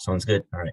sounds good. All right.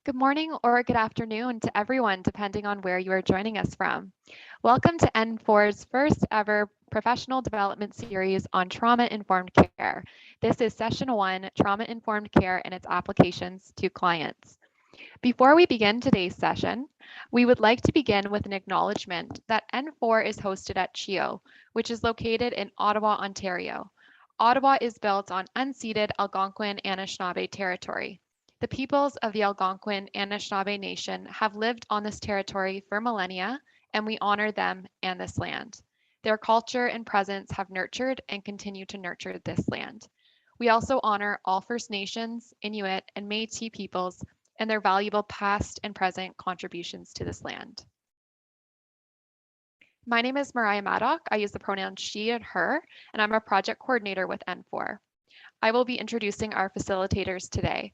Good morning or good afternoon to everyone, depending on where you are joining us from. Welcome to N4's first ever professional development series on trauma-informed care. This is session 1, trauma-informed care and its applications to clients. Before we begin today's session, we would like to begin with an acknowledgement that N4 is hosted at CHEO, which is located in Ottawa, Ontario. Ottawa is built on unceded Algonquin Anishinaabe territory. The peoples of the Algonquin Anishinaabe Nation have lived on this territory for millennia, and we honor them and this land. Their culture and presence have nurtured and continue to nurture this land. We also honor all First Nations, Inuit, and Métis peoples and their valuable past and present contributions to this land. My name is Mariah Maddock. I use the pronouns she and her, and I'm a project coordinator with N4. I will be introducing our facilitators today.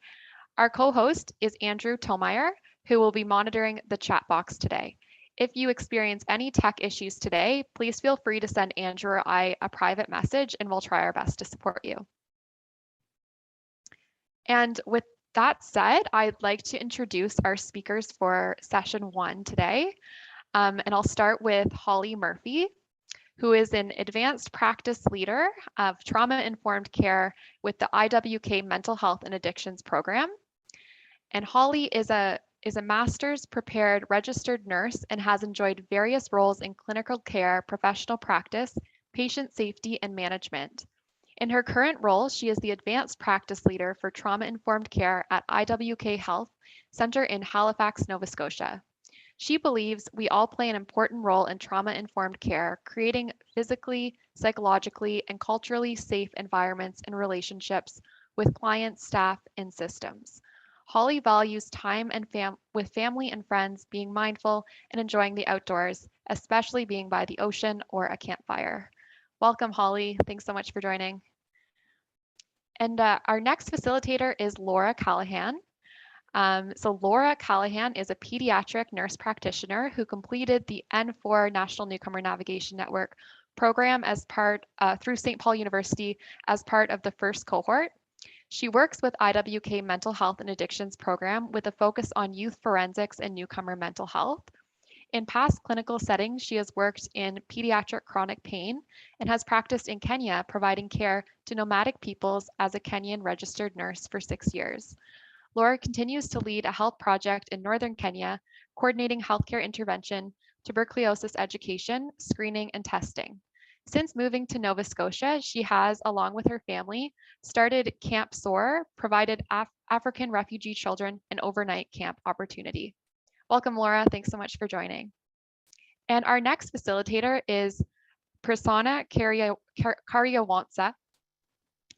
Our co-host is Andrew Tillmeyer, who will be monitoring the chat box today. If you experience any tech issues today, please feel free to send Andrew or I a private message and we'll try our best to support you. And with that said, I'd like to introduce our speakers for session 1 today. And I'll start with Holly Murphy, who is an advanced practice leader of trauma-informed care with the IWK Mental Health and Addictions Program. And Holly is a master's prepared registered nurse and has enjoyed various roles in clinical care, professional practice, patient safety, and management. In her current role, she is the advanced practice leader for trauma-informed care at IWK Health Centre in Halifax, Nova Scotia. She believes we all play an important role in trauma-informed care, creating physically, psychologically, and culturally safe environments and relationships with clients, staff, and systems. Holly values time and with family and friends, being mindful and enjoying the outdoors, especially being by the ocean or a campfire. Welcome, Holly. Thanks so much for joining. And our next facilitator is Laura Callaghan. So Laura Callaghan is a pediatric nurse practitioner who completed the N4 National Newcomer Navigation Network program as part through St. Paul University as part of the first cohort. She works with IWK Mental Health and Addictions program with a focus on youth forensics and newcomer mental health. In past clinical settings, she has worked in pediatric chronic pain and has practiced in Kenya, providing care to nomadic peoples as a Kenyan registered nurse for 6 years. Laura continues to lead a health project in northern Kenya, coordinating healthcare intervention, tuberculosis education, screening, and testing. Since moving to Nova Scotia, she has, along with her family, started Camp SOAR, provided African refugee children an overnight camp opportunity. Welcome, Laura. Thanks so much for joining. And our next facilitator is Prasanna Kariyawansa.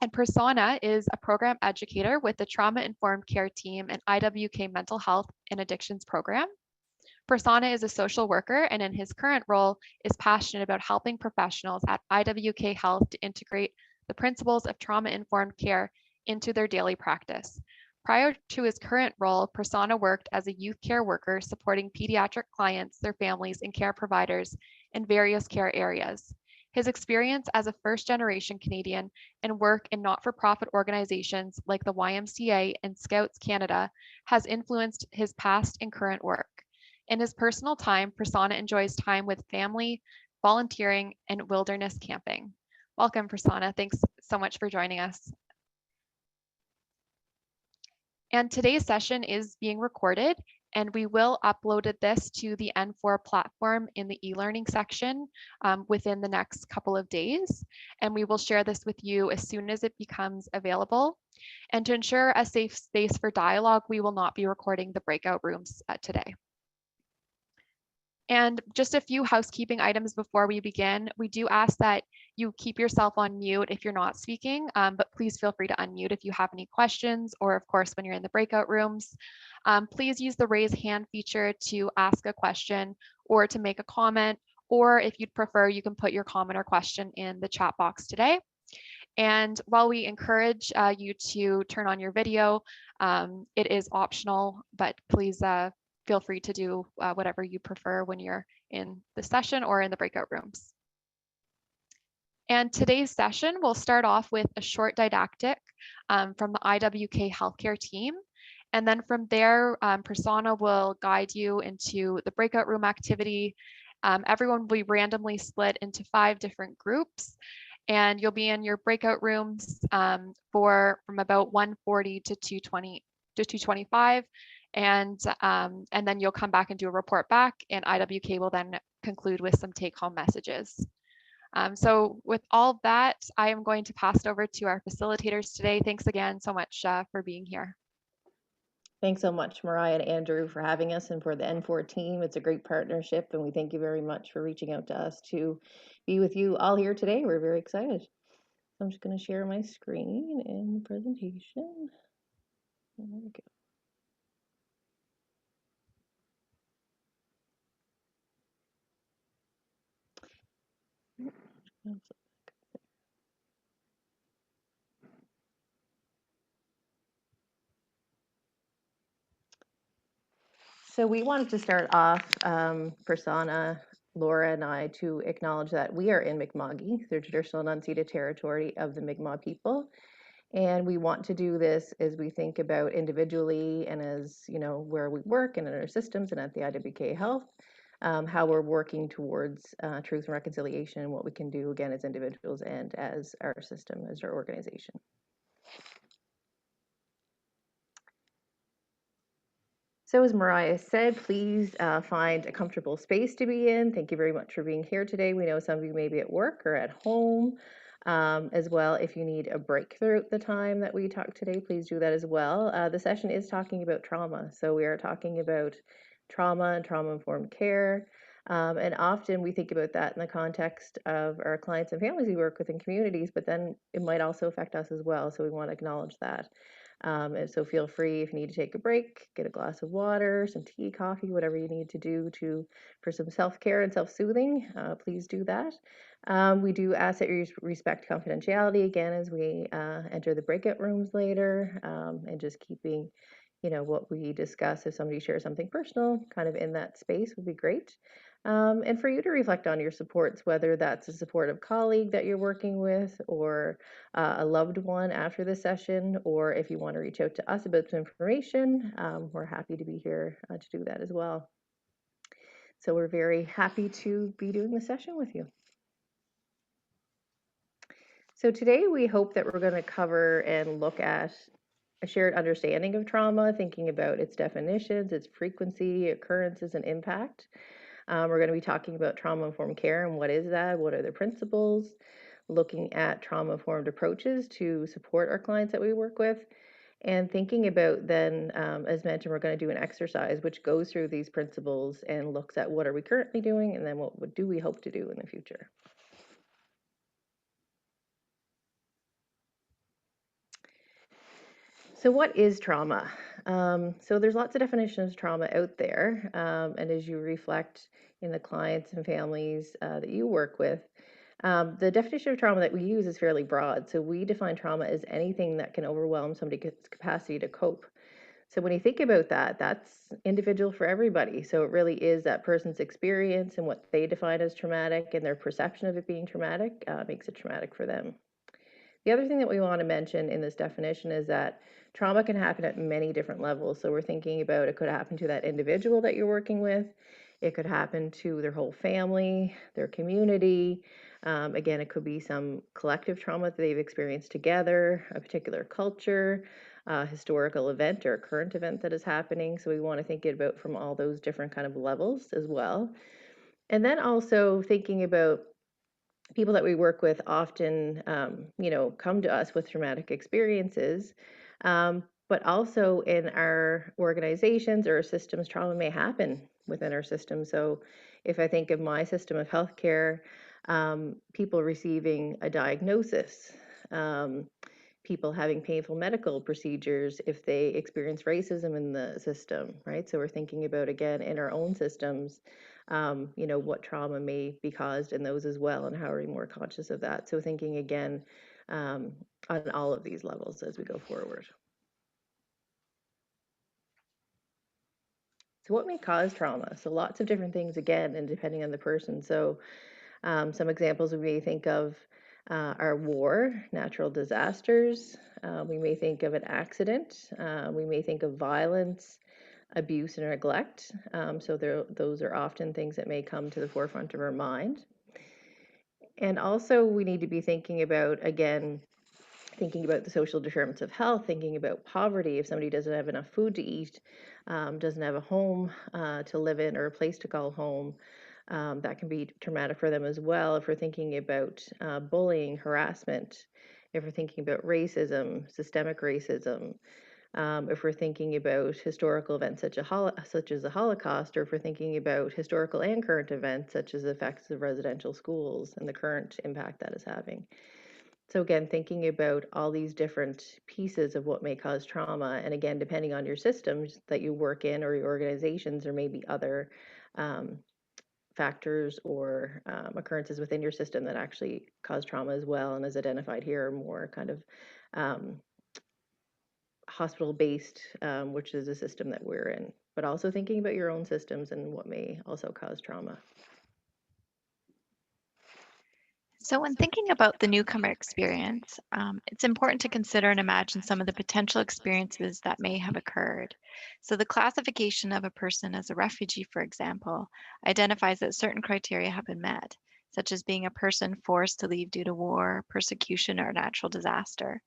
And Prasanna is a program educator with the Trauma-Informed Care team and IWK Mental Health and Addictions program. Prasanna is a social worker and in his current role is passionate about helping professionals at IWK Health to integrate the principles of trauma-informed care into their daily practice. Prior to his current role, Prasanna worked as a youth care worker supporting pediatric clients, their families, and care providers in various care areas. His experience as a first-generation Canadian and work in not-for-profit organizations like the YMCA and Scouts Canada has influenced his past and current work. In his personal time, Prasanna enjoys time with family, volunteering, and wilderness camping. Welcome, Prasanna. Thanks so much for joining us. And today's session is being recorded, and we will upload this to the N4 platform in the e-learning section within the next couple of days. And we will share this with you as soon as it becomes available. And to ensure a safe space for dialogue, we will not be recording the breakout rooms today. And just a few housekeeping items before we begin. We do ask that you keep yourself on mute if you're not speaking, but please feel free to unmute if you have any questions, or of course, when you're in the breakout rooms. Please use the raise hand feature to ask a question or to make a comment, or if you'd prefer, you can put your comment or question in the chat box today. And while we encourage you to turn on your video, it is optional, but please feel free to do whatever you prefer when you're in the session or in the breakout rooms. And today's session will start off with a short didactic from the IWK healthcare team. And then from there, Prasanna will guide you into the breakout room activity. Everyone will be randomly split into 5 different groups. And you'll be in your breakout rooms from about 1:40 to 2:25. And then you'll come back and do a report back, and IWK will then conclude with some take-home messages. So with all of that, I am going to pass it over to our facilitators today. Thanks again so much for being here. Thanks so much, Mariah and Andrew, for having us, and for the N4 team. It's a great partnership, and we thank you very much for reaching out to us to be with you all here today. We're very excited. So I'm just going to share my screen and the presentation. There we go. So we wanted to start off, Prasanna, Laura, and I, to acknowledge that we are in Mi'kma'ki, the traditional and unceded territory of the Mi'kmaq people. And we want to do this as we think about individually and as, where we work and in our systems and at the IWK Health, how we're working towards truth and reconciliation and what we can do, again, as individuals and as our system, as our organization. So as Mariah said, please find a comfortable space to be in. Thank you very much for being here today. We know some of you may be at work or at home. As well, if you need a break throughout the time that we talk today, please do that as well. The session is talking about trauma. So we are talking about trauma and trauma-informed care. And often we think about that in the context of our clients and families we work with in communities, but then it might also affect us as well. So we want to acknowledge that. And so feel free if you need to take a break, get a glass of water, some tea, coffee, whatever you need to do for some self-care and self-soothing, please do that. We do ask that you respect confidentiality again as we enter the breakout rooms later, and just keeping, what we discuss, if somebody shares something personal kind of in that space would be great. And for you to reflect on your supports, whether that's a supportive colleague that you're working with or a loved one after the session, or if you want to reach out to us about some information, we're happy to be here to do that as well. So we're very happy to be doing the session with you. So today we hope that we're going to cover and look at a shared understanding of trauma, thinking about its definitions, its frequency, occurrences, and impact. We're going to be talking about trauma-informed care and what is that, what are the principles, looking at trauma-informed approaches to support our clients that we work with, and thinking about then, as mentioned, we're going to do an exercise which goes through these principles and looks at what are we currently doing and then what do we hope to do in the future. So what is trauma? So there's lots of definitions of trauma out there. And as you reflect in the clients and families that you work with, the definition of trauma that we use is fairly broad. So we define trauma as anything that can overwhelm somebody's capacity to cope. So when you think about that, that's individual for everybody. So it really is that person's experience and what they define as traumatic and their perception of it being traumatic makes it traumatic for them. The other thing that we want to mention in this definition is that trauma can happen at many different levels. So we're thinking about it could happen to that individual that you're working with. It could happen to their whole family, their community. Again, it could be some collective trauma that they've experienced together, a particular culture, historical event or current event that is happening. So we want to think about from all those different kind of levels as well. And then also thinking about people that we work with often, come to us with traumatic experiences, but also in our organizations or systems, trauma may happen within our system. So if I think of my system of healthcare, people receiving a diagnosis, people having painful medical procedures if they experience racism in the system, right? So we're thinking about, again, in our own systems, what trauma may be caused in those as well, and how are we more conscious of that? So thinking again on all of these levels as we go forward. So what may cause trauma? So lots of different things again, and depending on the person. So some examples we may think of are war, natural disasters. We may think of an accident. We may think of violence, abuse, and neglect. So those are often things that may come to the forefront of our mind. And also we need to be thinking about, again, thinking about the social determinants of health, thinking about poverty. If somebody doesn't have enough food to eat, doesn't have a home to live in or a place to call home, that can be traumatic for them as well. If we're thinking about bullying, harassment, if we're thinking about racism, systemic racism, if we're thinking about historical events such as the Holocaust, or if we're thinking about historical and current events such as the effects of residential schools and the current impact that is having. So again, thinking about all these different pieces of what may cause trauma, and again, depending on your systems that you work in or your organizations, there may be other factors or occurrences within your system that actually cause trauma as well, and as identified here are more kind of hospital-based, which is a system that we're in, but also thinking about your own systems and what may also cause trauma. So when thinking about the newcomer experience, it's important to consider and imagine some of the potential experiences that may have occurred. So the classification of a person as a refugee, for example, identifies that certain criteria have been met, such as being a person forced to leave due to war, persecution, or natural disaster.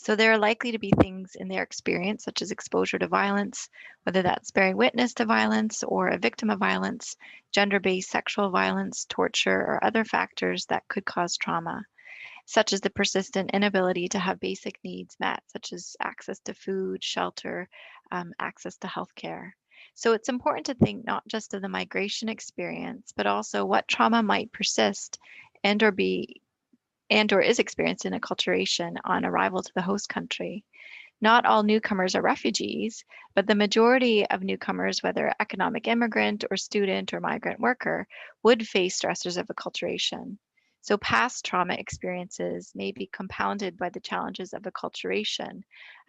So there are likely to be things in their experience, such as exposure to violence, whether that's bearing witness to violence or a victim of violence, gender-based sexual violence, torture, or other factors that could cause trauma, such as the persistent inability to have basic needs met, such as access to food, shelter, access to healthcare. So it's important to think not just of the migration experience, but also what trauma might persist and or is experienced in acculturation on arrival to the host country. Not all newcomers are refugees, but the majority of newcomers, whether economic immigrant or student or migrant worker, would face stressors of acculturation. So past trauma experiences may be compounded by the challenges of acculturation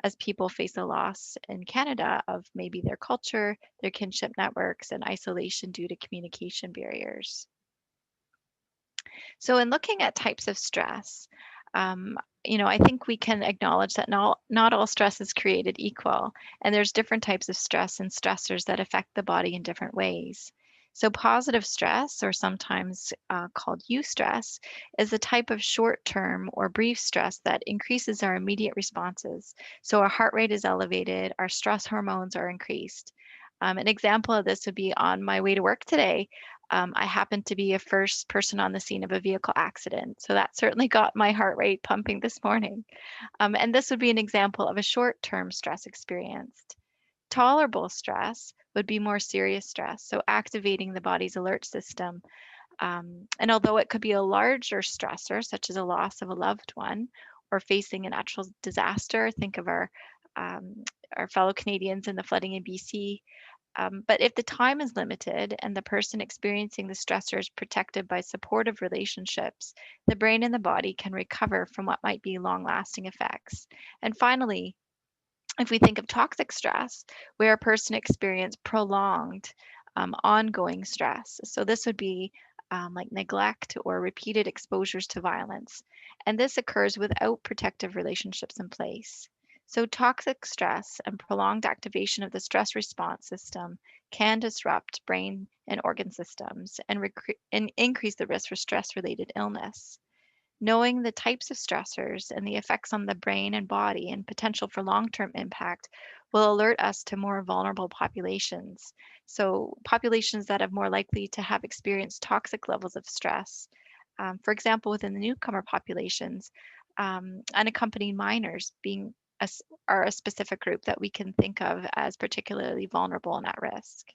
as people face a loss in Canada of maybe their culture, their kinship networks, and isolation due to communication barriers. So in looking at types of stress, um, I think we can acknowledge that not all stress is created equal, and there's different types of stress and stressors that affect the body in different ways. So positive stress, or sometimes called eustress, is a type of short-term or brief stress that increases our immediate responses. So our heart rate is elevated, our stress hormones are increased. An example of this would be on my way to work today. I happened to be a first person on the scene of a vehicle accident. So that certainly got my heart rate pumping this morning. And this would be an example of a short-term stress experienced. Tolerable stress would be more serious stress, so activating the body's alert system. And although it could be a larger stressor, such as a loss of a loved one or facing a natural disaster, think of our fellow Canadians in the flooding in BC. But if the time is limited and the person experiencing the stressor is protected by supportive relationships, the brain and the body can recover from what might be long lasting effects. And finally, if we think of toxic stress, where a person experiences prolonged, ongoing stress. So this would be like neglect or repeated exposures to violence. And this occurs without protective relationships in place. So toxic stress and prolonged activation of the stress response system can disrupt brain and organ systems and increase the risk for stress-related illness. Knowing the types of stressors and the effects on the brain and body and potential for long-term impact will alert us to more vulnerable populations. So populations that are more likely to have experienced toxic levels of stress. For example, within the newcomer populations, unaccompanied minors are a specific group that we can think of as particularly vulnerable and at risk.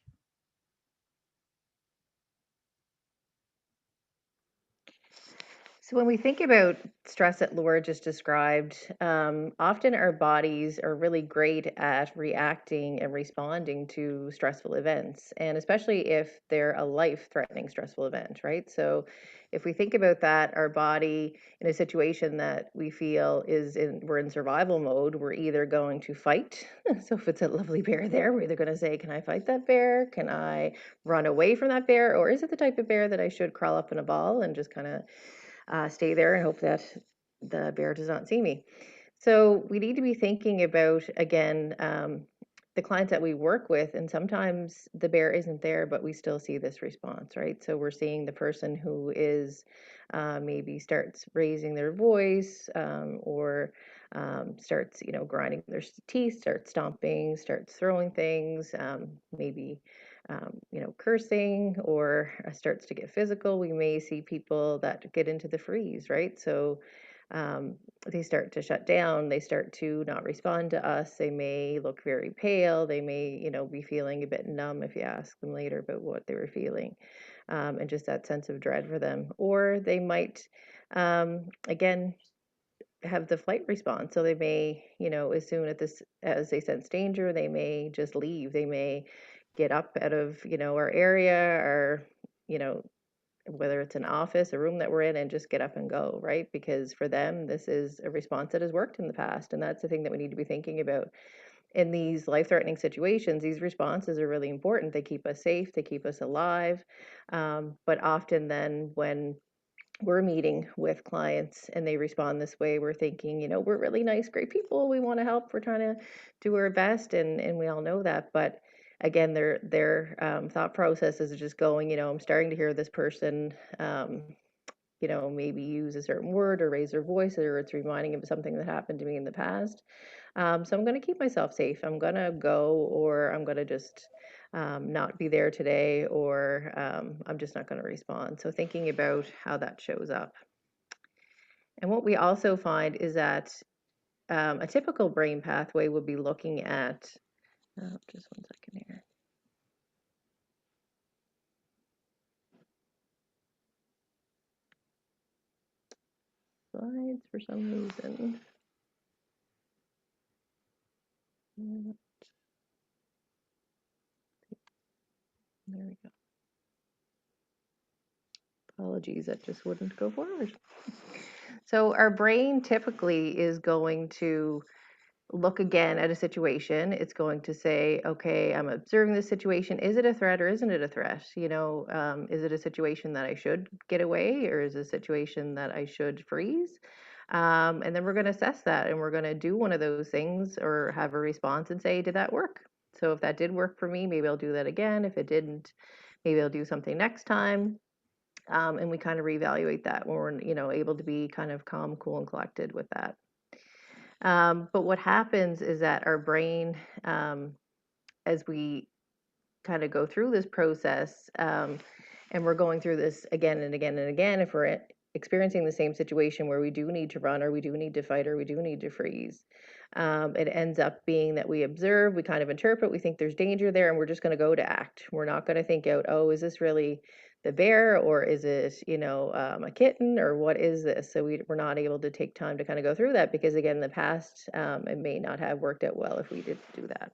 So when we think about stress that Laura just described, often our bodies are really great at reacting and responding to stressful events, and especially if they're a life-threatening stressful event, right? So if we think about that, our body in a situation that we feel we're in survival mode, we're either going to fight. So if it's a lovely bear there, we're either going to say, can I fight that bear? Can I run away from that bear? Or is it the type of bear that I should crawl up in a ball and just kind of stay there and hope that the bear does not see me? So we need to be thinking about, again, the clients that we work with, and sometimes the bear isn't there, but we still see this response, right? So we're seeing the person who is maybe starts raising their voice, or starts, grinding their teeth, starts stomping, starts throwing things, maybe cursing, or starts to get physical. We may see people that get into the freeze, right? So they start to shut down, they start to not respond to us, they may look very pale, they may, be feeling a bit numb if you ask them later about what they were feeling, and just that sense of dread for them. Or they might, again, have the flight response. So they may, as soon as they sense danger, they may just leave. They may get up out of, our area, or, you know, whether it's an office, a room that we're in, and just get up and go, right? Because for them, this is a response that has worked in the past. And that's the thing that we need to be thinking about. In these life-threatening situations, these responses are really important. They keep us safe, they keep us alive. But often then when we're meeting with clients and they respond this way, we're thinking, we're really nice, great people. We want to help. We're trying to do our best, and we all know that. But again, their thought process is just going, I'm starting to hear this person, maybe use a certain word or raise their voice, or it's reminding them of something that happened to me in the past. So I'm going to keep myself safe. I'm going to go, or I'm going to just not be there today, or I'm just not going to respond. So thinking about how that shows up. And what we also find is that a typical brain pathway would be looking at, just one second here. Slides for some reason. There we go. Apologies, that just wouldn't go forward. So our brain typically is going to look again at a situation. It's going to say, okay, I'm observing this situation. Is it a threat or isn't it a threat? Is it a situation that I should get away, or is it a situation that I should freeze? And then we're going to assess that, and we're going to do one of those things or have a response and say, did that work? So if that did work for me, maybe I'll do that again. If it didn't, maybe I'll do something next time. And we kind of reevaluate that when we're, able to be kind of calm, cool, and collected with that. But what happens is that our brain, as we kind of go through this process, and we're going through this again and again and again, if we're experiencing the same situation where we do need to run or we do need to fight or we do need to freeze, it ends up being that we observe, we kind of interpret, we think there's danger there, and we're just going to go to act. We're not going to think out, oh, is this really the bear, or is it, a kitten, or what is this? So we're not able to take time to kind of go through that because, again, in the past, it may not have worked out well if we did do that.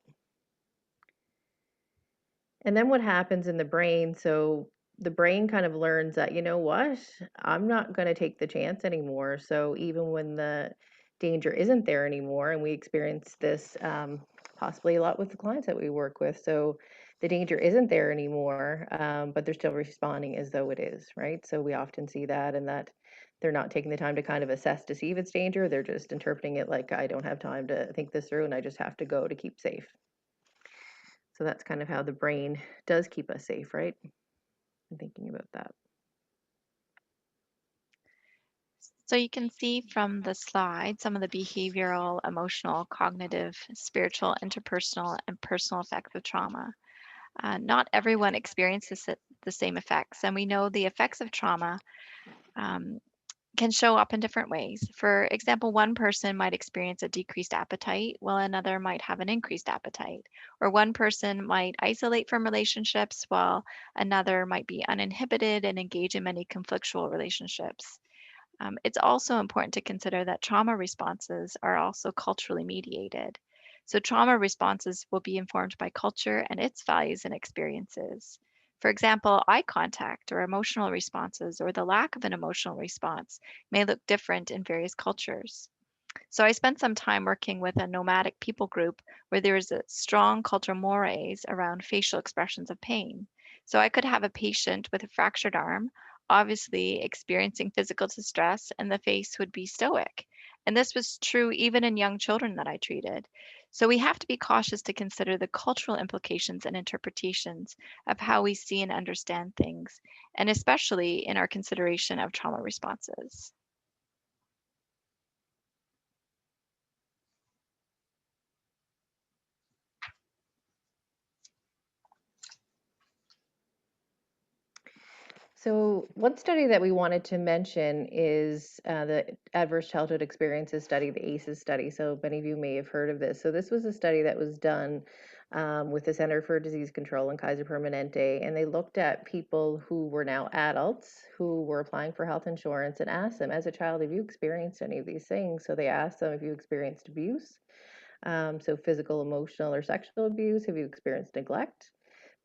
And then what happens in the brain? So the brain kind of learns that, you know what, I'm not going to take the chance anymore. So even when the danger isn't there anymore, and we experience this possibly a lot with the clients that we work with. So the danger isn't there anymore, but they're still responding as though it is, right? So we often see that, and that they're not taking the time to kind of assess to see if it's danger. They're just interpreting it like, I don't have time to think this through, and I just have to go to keep safe. So that's kind of how the brain does keep us safe, right? I'm thinking about that. So you can see from the slide some of the behavioral, emotional, cognitive, spiritual, interpersonal, and personal effects of trauma. Not everyone experiences the same effects, and we know the effects of trauma can show up in different ways. For example, one person might experience a decreased appetite, while another might have an increased appetite. Or one person might isolate from relationships, while another might be uninhibited and engage in many conflictual relationships. It's also important to consider that trauma responses are also culturally mediated. So, trauma responses will be informed by culture and its values and experiences. For example, eye contact or emotional responses, or the lack of an emotional response, may look different in various cultures. So, I spent some time working with a nomadic people group where there is a strong cultural mores around facial expressions of pain. So, I could have a patient with a fractured arm, obviously experiencing physical distress, and the face would be stoic. And this was true even in young children that I treated. So we have to be cautious to consider the cultural implications and interpretations of how we see and understand things, and especially in our consideration of trauma responses. So one study that we wanted to mention is the Adverse Childhood Experiences Study, the ACEs study. So many of you may have heard of this. So this was a study that was done with the Center for Disease Control in Kaiser Permanente, and they looked at people who were now adults who were applying for health insurance and asked them, as a child, have you experienced any of these things? So they asked them, have you experienced abuse? So physical, emotional, or sexual abuse? Have you experienced neglect?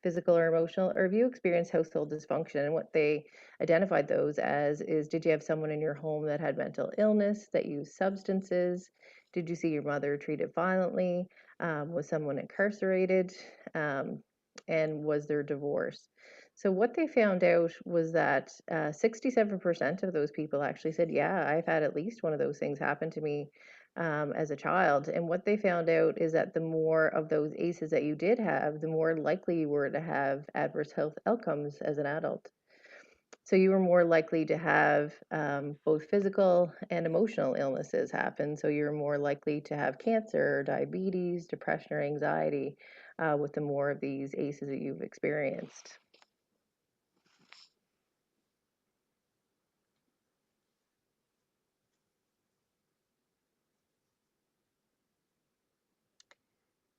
Physical or emotional, or have you experienced household dysfunction? And what they identified those as is, did you have someone in your home that had mental illness, that used substances? Did you see your mother treated violently? Was someone incarcerated? And was there divorce? So what they found out was that 67% of those people actually said, yeah, I've had at least one of those things happen to me as a child. And what they found out is that the more of those ACEs that you did have, the more likely you were to have adverse health outcomes as an adult. So you were more likely to have both physical and emotional illnesses happen. So you're more likely to have cancer, diabetes, depression, or anxiety with the more of these ACEs that you've experienced.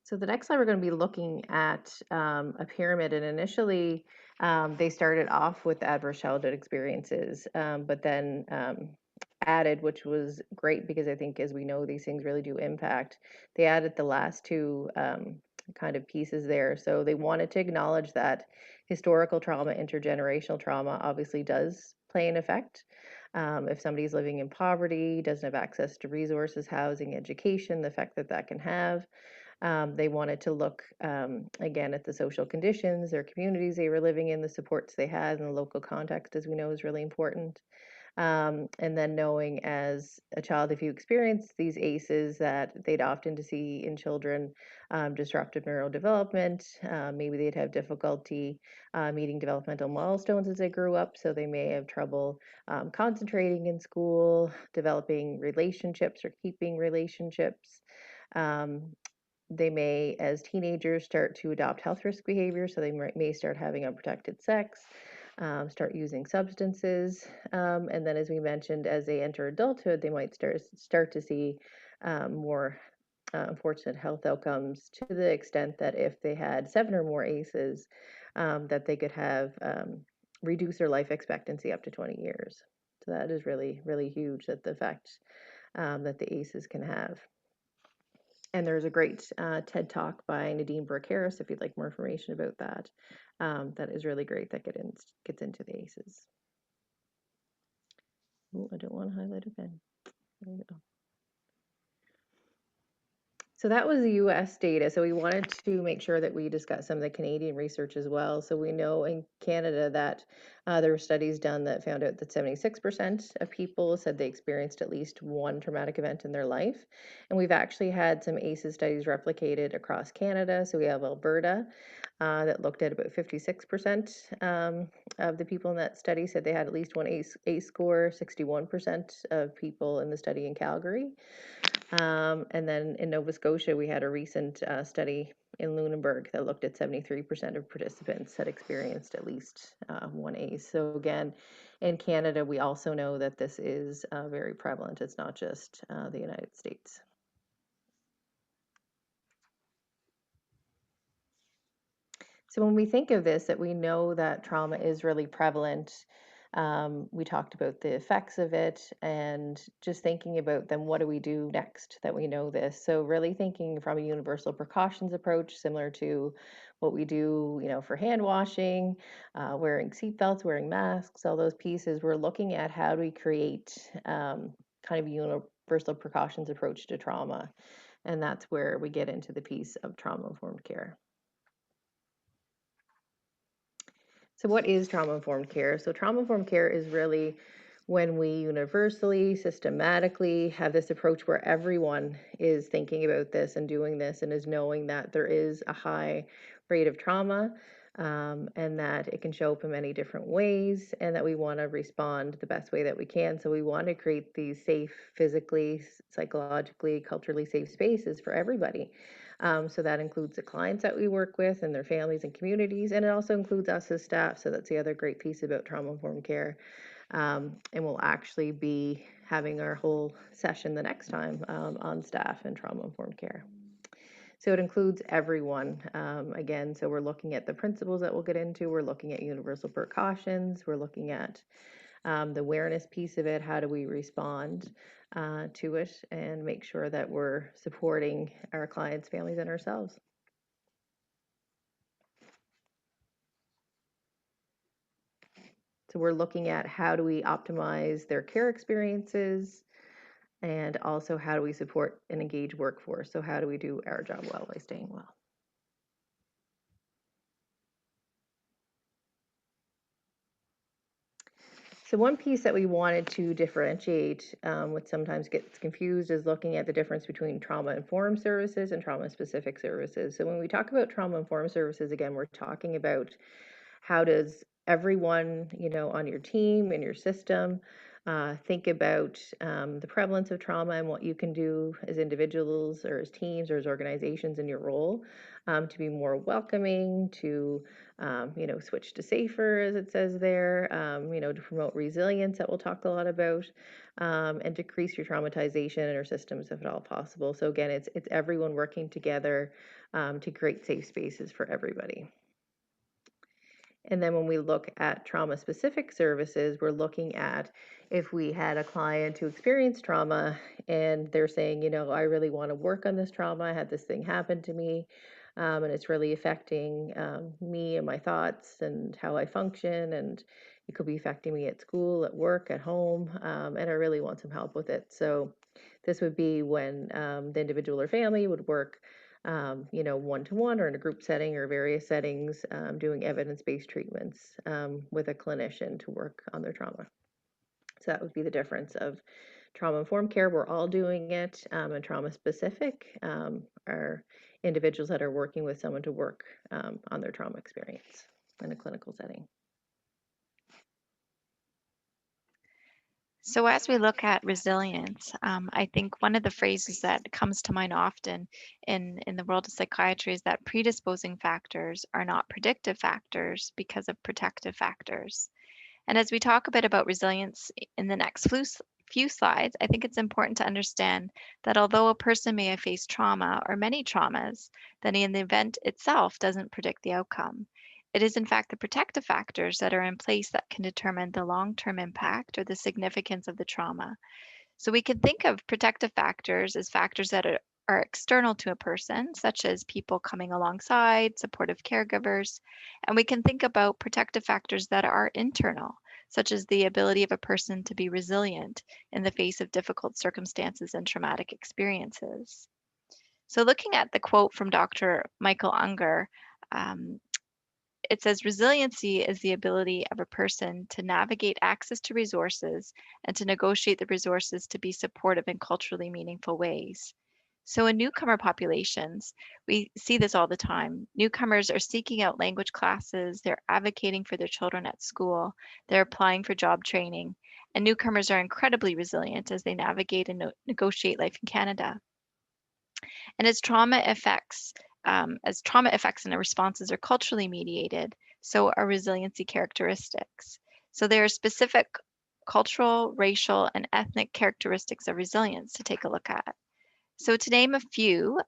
So the next slide, we're going to be looking at a pyramid, and initially they started off with adverse childhood experiences, but then added, which was great because I think, as we know, these things really do impact. They added the last two kind of pieces there. So they wanted to acknowledge that historical trauma, intergenerational trauma, obviously does play an effect. If somebody's living in poverty, doesn't have access to resources, housing, education, the effect that that can have. They wanted to look again at the social conditions, their communities they were living in, the supports they had, and the local context, as we know, is really important. And then knowing as a child, if you experience these ACEs, that they'd often to see in children disruptive neurodevelopment. Maybe they'd have difficulty meeting developmental milestones as they grew up, so they may have trouble concentrating in school, developing relationships or keeping relationships. Um, they may, as teenagers, start to adopt health risk behavior, so they may start having unprotected sex, start using substances, and then, as we mentioned, as they enter adulthood, they might start to see more unfortunate health outcomes, to the extent that if they had 7 or more ACEs, that they could have reduce their life expectancy up to 20 years. So that is really, really huge, that the effect that the ACEs can have. And there's a great TED Talk by Nadine Burke-Harris, if you'd like more information about that. That is really great, that gets into the ACEs. Oh, I don't want to highlight a pen. There we go. So that was the US data. So we wanted to make sure that we discuss some of the Canadian research as well. So we know in Canada that there were studies done that found out that 76% of people said they experienced at least one traumatic event in their life. And we've actually had some ACEs studies replicated across Canada. So we have Alberta that looked at about 56% of the people in that study said they had at least one ACE score, 61% of people in the study in Calgary. And then in Nova Scotia, we had a recent study in Lunenburg that looked at 73% of participants had experienced at least one ACE. So again, in Canada, we also know that this is very prevalent. It's not just the United States. So when we think of this, that we know that trauma is really prevalent. We talked about the effects of it, and just thinking about then what do we do next that we know this. So really thinking from a universal precautions approach, similar to what we do, for hand washing, wearing seatbelts, wearing masks, all those pieces. We're looking at how do we create kind of a universal precautions approach to trauma, and that's where we get into the piece of trauma-informed care. So what is trauma-informed care? So trauma-informed care is really when we universally, systematically have this approach where everyone is thinking about this and doing this and is knowing that there is a high rate of trauma, and that it can show up in many different ways, and that we want to respond the best way that we can. So we want to create these safe, physically, psychologically, culturally safe spaces for everybody. So that includes the clients that we work with and their families and communities, and it also includes us as staff. So that's the other great piece about trauma-informed care. And we'll actually be having our whole session the next time on staff and trauma-informed care. So it includes everyone, again, so we're looking at the principles that we'll get into, we're looking at universal precautions, we're looking at the awareness piece of it, how do we respond to it, and make sure that we're supporting our clients, families, and ourselves. So we're looking at how do we optimize their care experiences, and also how do we support an engaged workforce. So how do we do our job well by staying well? So one piece that we wanted to differentiate, which sometimes gets confused, is looking at the difference between trauma-informed services and trauma-specific services. So when we talk about trauma-informed services, again, we're talking about how does everyone, on your team, in your system, think about the prevalence of trauma and what you can do as individuals or as teams or as organizations in your role to be more welcoming, to switch to safer, as it says there, to promote resilience that we'll talk a lot about, and decrease your traumatization in our systems if at all possible. So again, it's everyone working together to create safe spaces for everybody. And then when we look at trauma-specific services, we're looking at if we had a client who experienced trauma and they're saying, I really want to work on this trauma. I had this thing happen to me, and it's really affecting me and my thoughts and how I function. And it could be affecting me at school, at work, at home, and I really want some help with it. So this would be when the individual or family would work one-to-one or in a group setting or various settings, doing evidence-based treatments with a clinician to work on their trauma. So that would be the difference of trauma-informed care. We're all doing it, and trauma-specific are individuals that are working with someone to work on their trauma experience in a clinical setting. So as we look at resilience, I think one of the phrases that comes to mind often in the world of psychiatry is that predisposing factors are not predictive factors because of protective factors. And as we talk a bit about resilience in the next few slides, I think it's important to understand that although a person may have faced trauma or many traumas, then in the event itself doesn't predict the outcome. It is in fact the protective factors that are in place that can determine the long-term impact or the significance of the trauma. So we can think of protective factors as factors that are external to a person, such as people coming alongside, supportive caregivers. And we can think about protective factors that are internal, such as the ability of a person to be resilient in the face of difficult circumstances and traumatic experiences. So looking at the quote from Dr. Michael Unger, it says resiliency is the ability of a person to navigate access to resources and to negotiate the resources to be supportive in culturally meaningful ways. So in newcomer populations, we see this all the time. Newcomers are seeking out language classes, they're advocating for their children at school, they're applying for job training, and newcomers are incredibly resilient as they navigate and negotiate life in Canada. And as trauma effects and responses are culturally mediated, so are resiliency characteristics. So there are specific cultural, racial, and ethnic characteristics of resilience to take a look at. So to name a few,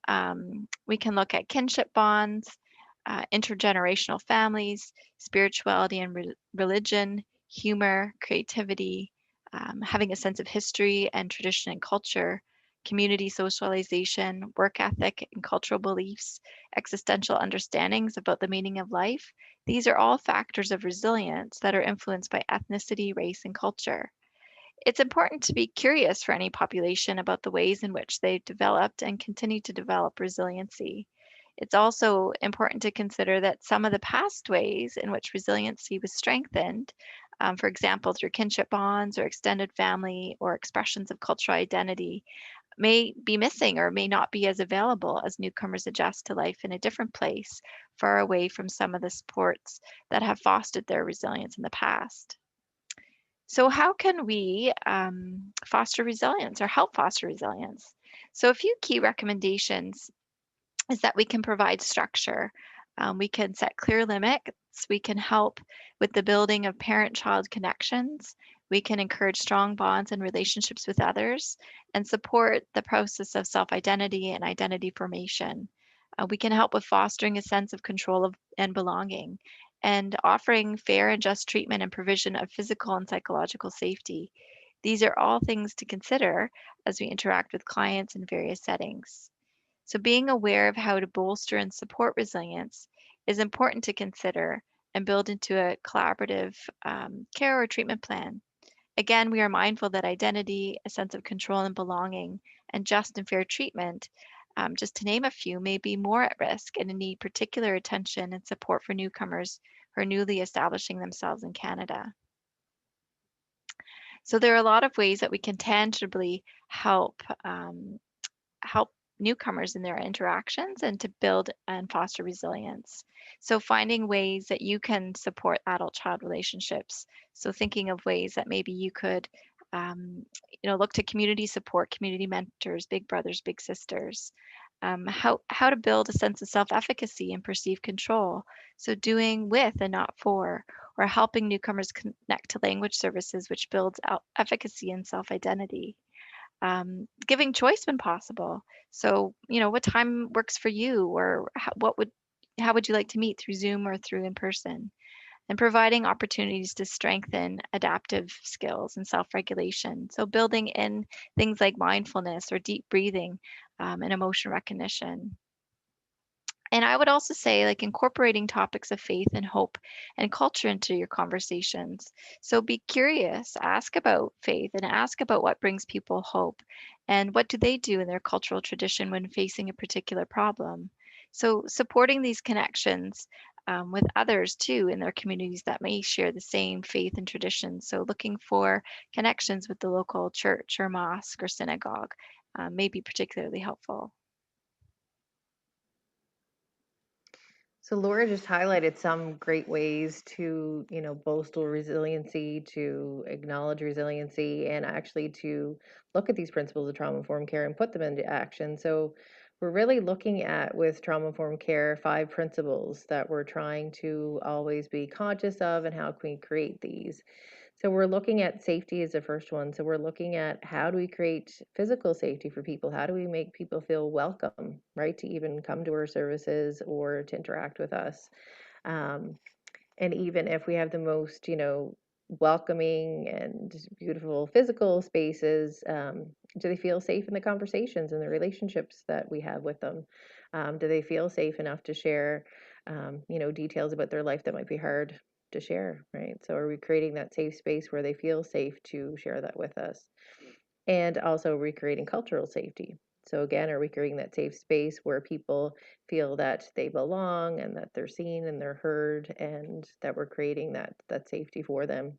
we can look at kinship bonds, intergenerational families, spirituality and religion, humor, creativity, having a sense of history and tradition and culture, community socialization, work ethic and cultural beliefs, existential understandings about the meaning of life. These are all factors of resilience that are influenced by ethnicity, race, and culture. It's important to be curious for any population about the ways in which they've developed and continue to develop resiliency. It's also important to consider that some of the past ways in which resiliency was strengthened, for example, through kinship bonds or extended family or expressions of cultural identity, may be missing or may not be as available as newcomers adjust to life in a different place, far away from some of the supports that have fostered their resilience in the past. So how can we foster resilience or help foster resilience? So a few key recommendations is that we can provide structure. We can set clear limits. We can help with the building of parent-child connections. We can encourage strong bonds and relationships with others and support the process of self-identity and identity formation. We can help with fostering a sense of control and belonging and offering fair and just treatment and provision of physical and psychological safety. These are all things to consider as we interact with clients in various settings. So being aware of how to bolster and support resilience is important to consider and build into a collaborative care or treatment plan. Again, we are mindful that identity, a sense of control and belonging, and just and fair treatment, just to name a few, may be more at risk and need particular attention and support for newcomers who are newly establishing themselves in Canada. So there are a lot of ways that we can tangibly help newcomers in their interactions and to build and foster resilience. So finding ways that you can support adult-child relationships. So thinking of ways that maybe you could, look to community support, community mentors, big brothers, big sisters. How to build a sense of self-efficacy and perceived control. So doing with and not for, or helping newcomers connect to language services, which builds efficacy and self-identity. Giving choice when possible. So, what time works for you, or how would you like to meet, through Zoom or through in person? and providing opportunities to strengthen adaptive skills and self-regulation. So building in things like mindfulness or deep breathing and emotion recognition. And I would also say, like, incorporating topics of faith and hope and culture into your conversations. So be curious, ask about faith and ask about what brings people hope and what do they do in their cultural tradition when facing a particular problem. So supporting these connections with others too in their communities that may share the same faith and traditions. So looking for connections with the local church or mosque or synagogue may be particularly helpful. So Laura just highlighted some great ways to, bolster resiliency, to acknowledge resiliency, and actually to look at these principles of trauma-informed care and put them into action. So we're really looking at, with trauma-informed care, 5 principles that we're trying to always be conscious of, and how can we create these. So we're looking at safety as the first one. So we're looking at, how do we create physical safety for people? How do we make people feel welcome, right, to even come to our services or to interact with us? Um, and even if we have the most, welcoming and beautiful physical spaces, do they feel safe in the conversations and the relationships that we have with them? Do they feel safe enough to share, details about their life that might be hard to share, right? So are we creating that safe space where they feel safe to share that with us? And also recreating cultural safety. So again, are we creating that safe space where people feel that they belong and that they're seen and they're heard, and that we're creating that safety for them?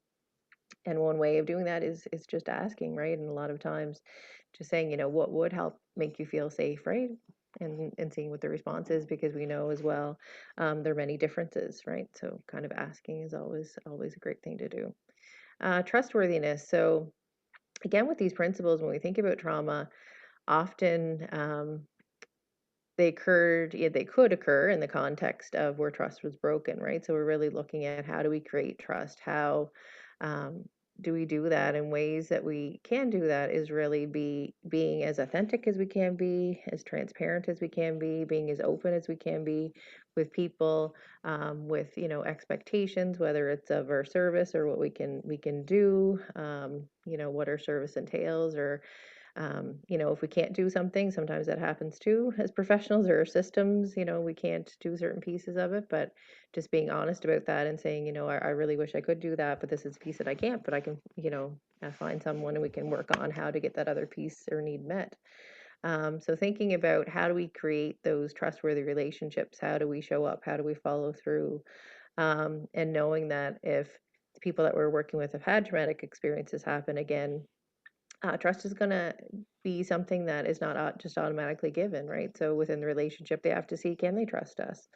And one way of doing that is just asking, right? And a lot of times just saying, what would help make you feel safe, right? And seeing what the response is, because we know as well, there are many differences, right? So kind of asking is always a great thing to do. Trustworthiness. So again, with these principles, when we think about trauma, often they could occur in the context of where trust was broken, right? So we're really looking at, how do we create trust? How um, do we do that? In ways that we can do that is really being as authentic as we can be, as transparent as we can be, being as open as we can be with people, with expectations, whether it's of our service or what we can do, what our service entails, or if we can't do something, sometimes that happens too as professionals or systems, we can't do certain pieces of it, but just being honest about that and saying, I really wish I could do that, but this is a piece that I can't, but I can, find someone and we can work on how to get that other piece or need met. So thinking about, how do we create those trustworthy relationships? How do we show up? How do we follow through? And knowing that if the people that we're working with have had traumatic experiences happen again, trust is going to be something that is not just automatically given, right? So within the relationship, they have to see, can they trust us?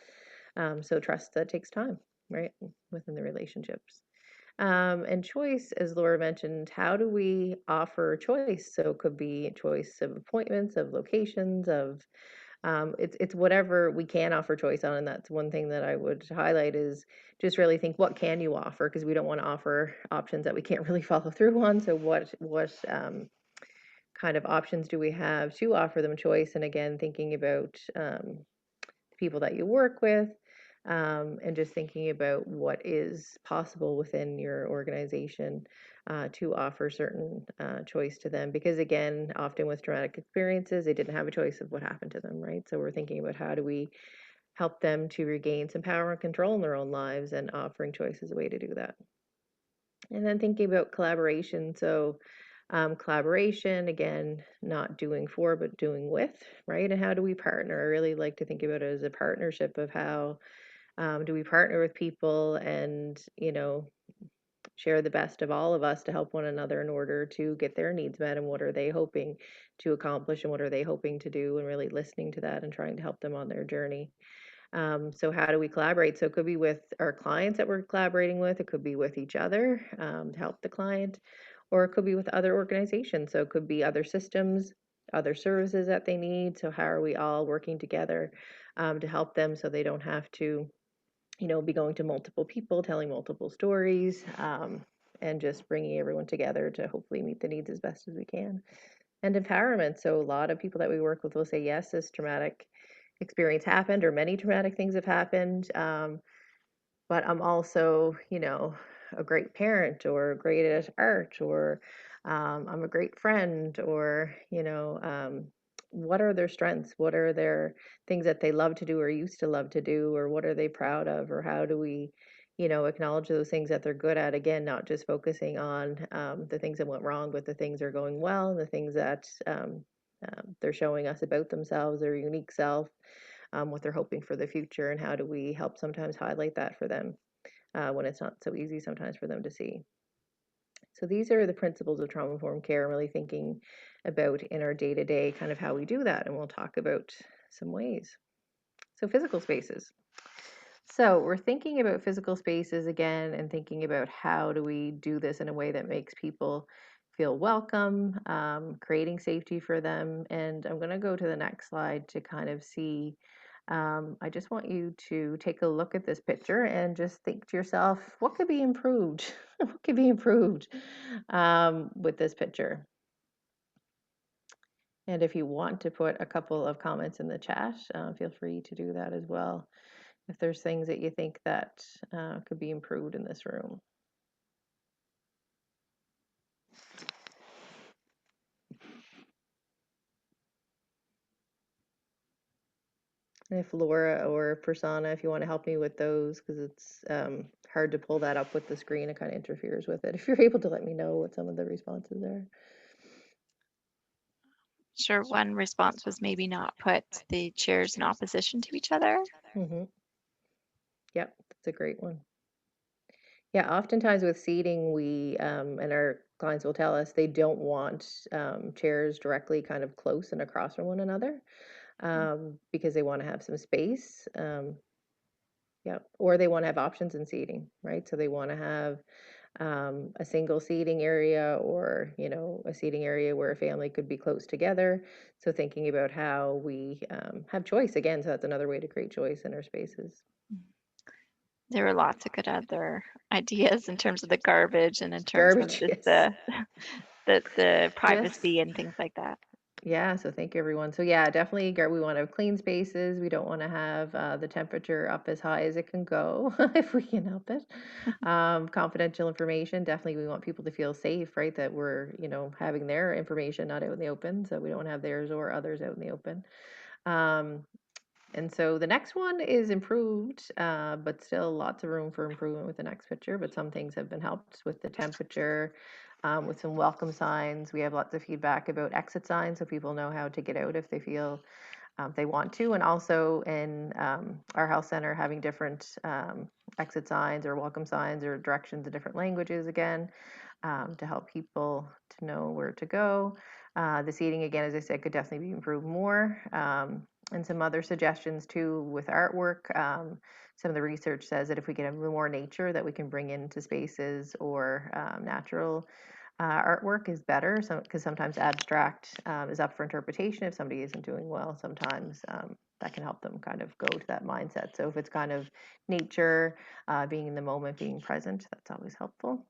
So trust, that takes time, right, within the relationships. And choice, as Laura mentioned, how do we offer choice? So it could be choice of appointments, of locations, of it's whatever we can offer choice on. And that's one thing that I would highlight, is just really think, what can you offer? Because we don't want to offer options that we can't really follow through on. So what kind of options do we have to offer them choice? And again, thinking about the people that you work with, and just thinking about what is possible within your organization, to offer certain choice to them. Because again, often with traumatic experiences, they didn't have a choice of what happened to them, right? So we're thinking about, how do we help them to regain some power and control in their own lives, and offering choice is a way to do that. And then thinking about collaboration. So collaboration, again, not doing for, but doing with, right? And how do we partner? I really like to think about it as a partnership of, how do we partner with people and, share the best of all of us to help one another in order to get their needs met, and what are they hoping to accomplish, and what are they hoping to do, and really listening to that and trying to help them on their journey. So how do we collaborate? So it could be with our clients that we're collaborating with, it could be with each other, to help the client, or it could be with other organizations. So it could be other systems, other services that they need. So how are we all working together, to help them, so they don't have to, be going to multiple people, telling multiple stories, and just bringing everyone together to hopefully meet the needs as best as we can. And empowerment. So a lot of people that we work with will say, yes, this traumatic experience happened, or many traumatic things have happened. but I'm also, a great parent or great at art, or I'm a great friend, or, what are their strengths? What are their things that they love to do or used to love to do, or what are they proud of? Or how do we, acknowledge those things that they're good at? Again, not just focusing on the things that went wrong, but the things that are going well, and the things that they're showing us about themselves, their unique self, what they're hoping for the future, and how do we help sometimes highlight that for them when it's not so easy sometimes for them to see. So these are the principles of trauma-informed care, really thinking about in our day-to-day kind of how we do that, and we'll talk about some ways. So physical spaces. So we're thinking about physical spaces again, and thinking about how do we do this in a way that makes people feel welcome, creating safety for them. And I'm going to go to the next slide to kind of see. I just want you to take a look at this picture and just think to yourself, what could be improved? What could be improved with this picture? And if you want to put a couple of comments in the chat, feel free to do that as well, if there's things that you think that could be improved in this room. And if Laura or Prasanna, if you want to help me with those, because it's hard to pull that up with the screen, it kind of interferes with it. If you're able to let me know what some of the responses are. Sure, one response was maybe not put the chairs in opposition to each other. Mm-hmm. Yep, that's a great one. Yeah, oftentimes with seating, we and our clients will tell us they don't want chairs directly kind of close and across from one another because they want to have some space. Yeah, or they want to have options in seating, right? So they want to have a single seating area, or a seating area where a family could be close together. So thinking about how we have choice again, so that's another way to create choice in our spaces. There were lots of good other ideas in terms of the garbage and in terms of Garbage, just yes. the Just privacy and things like that. yeah, so thank you everyone. So yeah, definitely we want to have clean spaces. We don't want to have the temperature up as high as it can go if we can help it. Confidential information, definitely we want people to feel safe, right? That we're, having their information not out in the open. So we don't want to have theirs or others out in the open. And so the next one is improved, but still lots of room for improvement with the next picture. But some things have been helped with the temperature, with some welcome signs. We have lots of feedback about exit signs, so people know how to get out if they feel they want to. And also in our health center, having different exit signs or welcome signs or directions in different languages again, to help people to know where to go. The seating, again, as I said, could definitely be improved more. And some other suggestions too with artwork. Some of the research says that if we can have more nature that we can bring into spaces, or natural artwork is better. So, because sometimes abstract is up for interpretation if somebody isn't doing well. Sometimes that can help them kind of go to that mindset. So if it's kind of nature, being in the moment, being present, that's always helpful.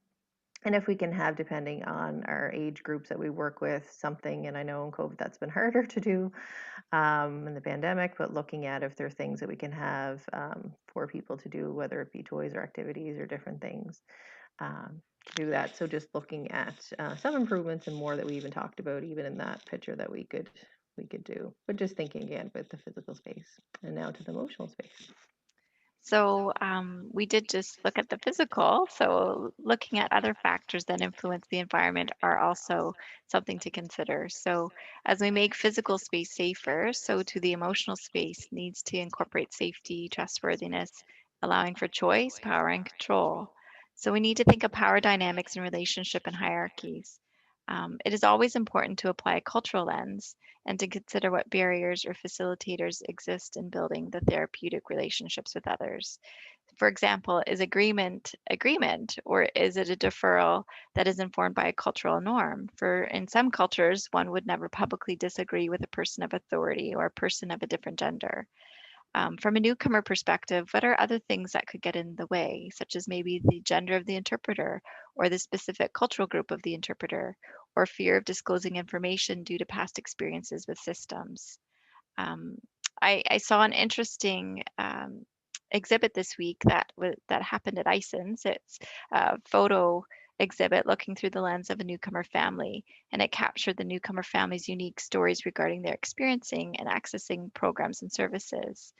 And if we can have, depending on our age groups that we work with, something, and I know in COVID that's been harder to do in the pandemic, but looking at if there are things that we can have for people to do, whether it be toys or activities or different things to do that. So just looking at some improvements and more that we even talked about, even in that picture that we could do, but just thinking again about the physical space. And now to the emotional space. So we did just look at the physical. So looking at other factors that influence the environment are also something to consider. So as we make physical space safer, so too the emotional space needs to incorporate safety, trustworthiness, allowing for choice, power, and control. So we need to think of power dynamics in relationship and hierarchies. It is always important to apply a cultural lens and to consider what barriers or facilitators exist in building the therapeutic relationships with others. For example, is agreement, or is it a deferral that is informed by a cultural norm? For in some cultures, one would never publicly disagree with a person of authority or a person of a different gender. From a newcomer perspective, what are other things that could get in the way, such as maybe the gender of the interpreter or the specific cultural group of the interpreter, or fear of disclosing information due to past experiences with systems? Um, I saw an interesting exhibit this week that happened at ISONS. It's a photo exhibit looking through the lens of a newcomer family, and it captured the newcomer family's unique stories regarding their experiencing and accessing programs and services.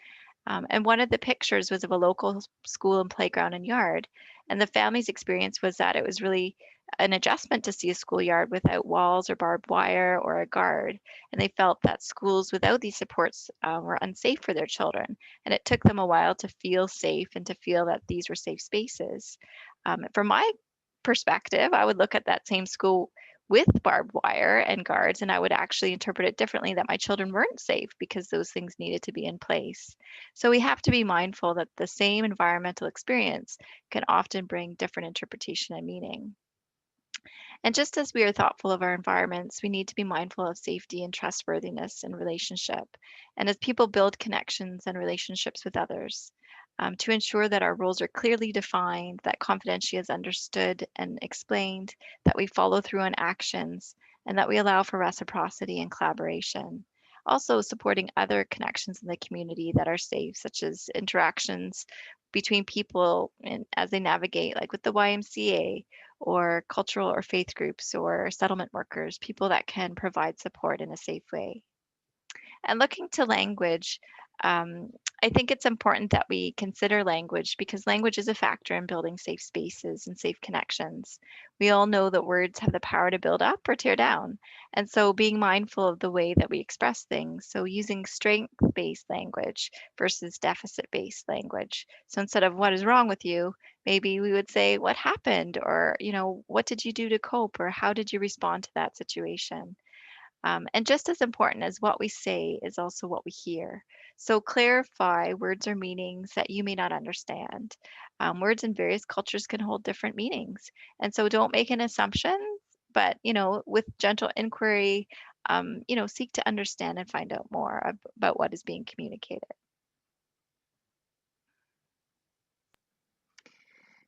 And one of the pictures was of a local school and playground and yard. And the family's experience was that it was really an adjustment to see a schoolyard without walls or barbed wire or a guard. And they felt that schools without these supports were unsafe for their children. And it took them a while to feel safe and to feel that these were safe spaces. From my perspective, I would look at that same school with barbed wire and guards, and I would actually interpret it differently, that my children weren't safe because those things needed to be in place. So we have to be mindful that the same environmental experience can often bring different interpretation and meaning. And just as we are thoughtful of our environments, we need to be mindful of safety and trustworthiness in relationship. And as people build connections and relationships with others, to ensure that our roles are clearly defined, that confidentiality is understood and explained, that we follow through on actions, and that we allow for reciprocity and collaboration. Also, supporting other connections in the community that are safe, such as interactions between people and as they navigate, like with the YMCA, or cultural or faith groups or settlement workers, people that can provide support in a safe way. And looking to language, um, I think it's important that we consider language because language is a factor in building safe spaces and safe connections. We all know that words have the power to build up or tear down. And so being mindful of the way that we express things, so using strength-based language versus deficit-based language. So instead of what is wrong with you, maybe we would say what happened, or what did you do to cope, or how did you respond to that situation? And just as important as what we say is also what we hear. So clarify words or meanings that you may not understand. Words in various cultures can hold different meanings. And so don't make an assumption, but, with gentle inquiry, seek to understand and find out more about what is being communicated.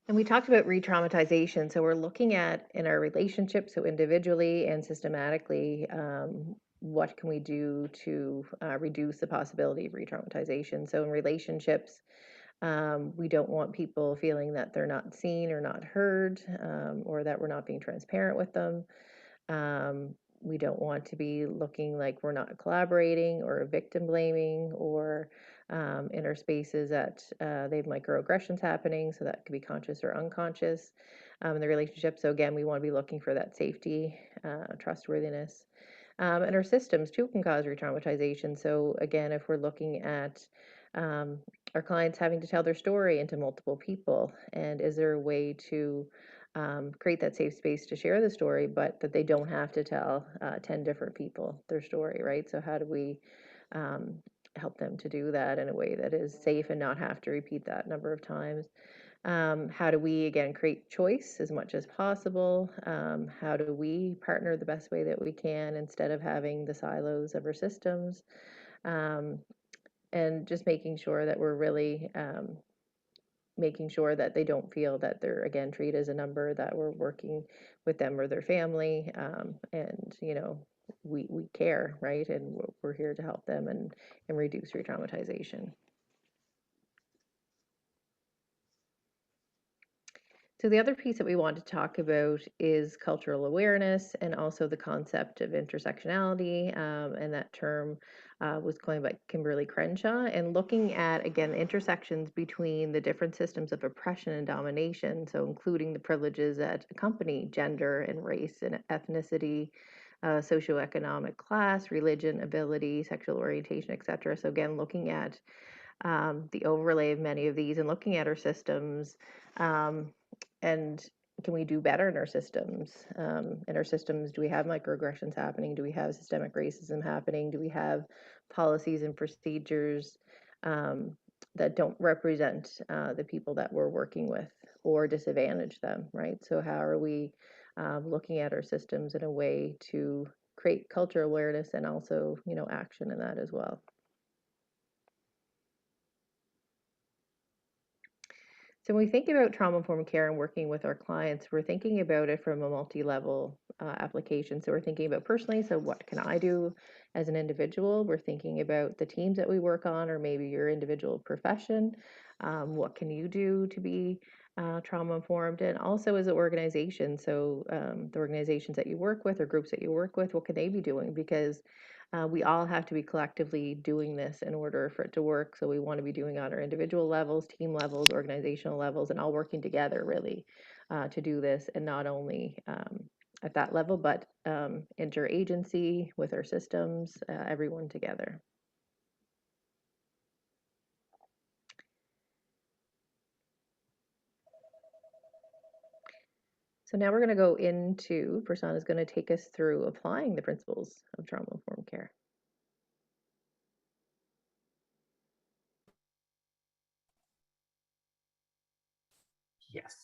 And we talked about re-traumatization. So we're looking at in our relationships, so individually and systematically, what can we do to reduce the possibility of re-traumatization? So in relationships, we don't want people feeling that they're not seen or not heard, or that we're not being transparent with them. We don't want to be looking like we're not collaborating or victim blaming, or in our spaces that they have microaggressions happening. So that could be conscious or unconscious in the relationship. So again, we want to be looking for that safety, trustworthiness. And our systems too can cause re-traumatization. So again, if we're looking at our clients having to tell their story into multiple people, and is there a way to create that safe space to share the story, but that they don't have to tell 10 different people their story, right? So how do we um, help them to do that in a way that is safe and not have to repeat that number of times? How do we, again, create choice as much as possible? How do we partner the best way that we can instead of having the silos of our systems? And just making sure that we're really making sure that they don't feel that they're, again, treated as a number, that we're working with them or their family, and we care, right? And we're here to help them and reduce re-traumatization. So the other piece that we want to talk about is cultural awareness, and also the concept of intersectionality, and that term was coined by Kimberly Crenshaw, and looking at, again, intersections between the different systems of oppression and domination, so including the privileges that accompany gender and race and ethnicity, socioeconomic class, religion, ability, sexual orientation, etc. So again, looking at the overlay of many of these and looking at our systems, and can we do better in our systems? In our systems, do we have microaggressions happening? Do we have systemic racism happening? Do we have policies and procedures that don't represent the people that we're working with or disadvantage them, right? So how are we looking at our systems in a way to create cultural awareness and also, action in that as well? So when we think about trauma-informed care and working with our clients, we're thinking about it from a multi-level application. So we're thinking about personally, so what can I do as an individual? We're thinking about the teams that we work on, or maybe your individual profession. What can you do to be trauma-informed? And also as an organization, so the organizations that you work with or groups that you work with, what can they be doing? Because we all have to be collectively doing this in order for it to work. So we want to be doing on our individual levels, team levels, organizational levels, and all working together really to do this, and not only at that level, but interagency with our systems, everyone together. So now we're going to go into, Prasanna is going to take us through applying the principles of trauma-informed care.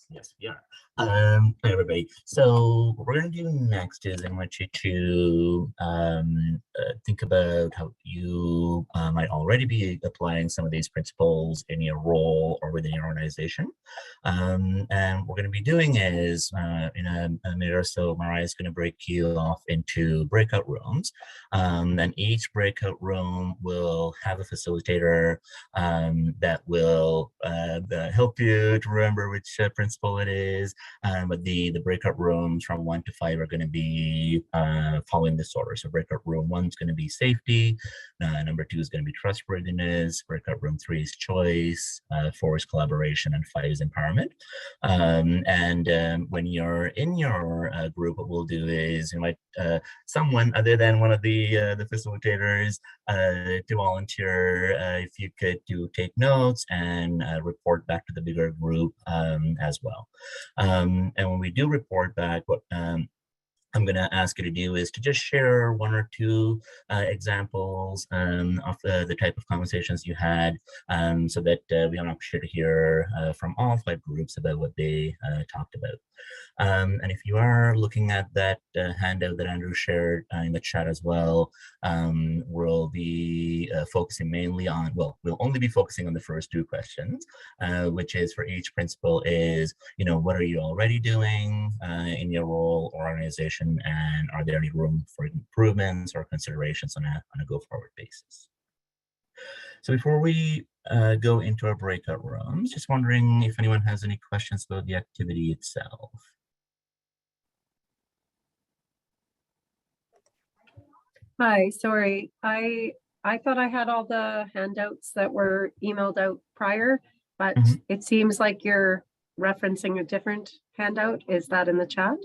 Yes, we are. Hi, everybody. So what we're going to do next is I want you to think about how you might already be applying some of these principles in your role or within your organization. And what we're going to be doing is in a minute or so, Mariah is going to break you off into breakout rooms. And each breakout room will have a facilitator that will help you to remember which principle it is. But the breakout rooms from 1 to 5 are going to be following this order. So breakout room 1 is going to be safety. Number 2 is going to be trustworthiness. Breakout room 3 is choice. 4 is collaboration, and 5 is empowerment. When you're in your group, what we'll do is invite someone other than one of the facilitators to volunteer if you could to take notes and report back to the bigger group as well. And when we do report back, what I'm going to ask you to do is to just share 1 or 2 examples of the type of conversations you had, so that we have an opportunity to hear from all 5 groups about what they talked about. And if you are looking at that handout that Andrew shared in the chat as well, we'll be focusing mainly on, well, we'll only be focusing on the first 2 questions, which is for each principle is, what are you already doing in your role or organization, and are there any room for improvements or considerations on a go-forward basis? So before we go into our breakout rooms, just wondering if anyone has any questions about the activity itself. Hi, sorry. I thought I had all the handouts that were emailed out prior, but it seems like you're referencing a different handout. Is that in the chat?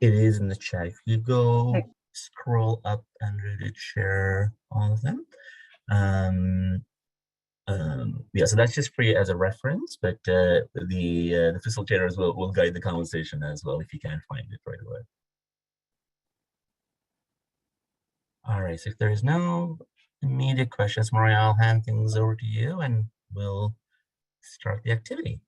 It is in the chat. If you go scroll up, Andrew did share all of them. Yeah, so that's just for you as a reference, but the facilitators will guide the conversation as well if you can't find it right away. All right, so if there is no immediate questions, Mariah, I'll hand things over to you and we'll start the activity.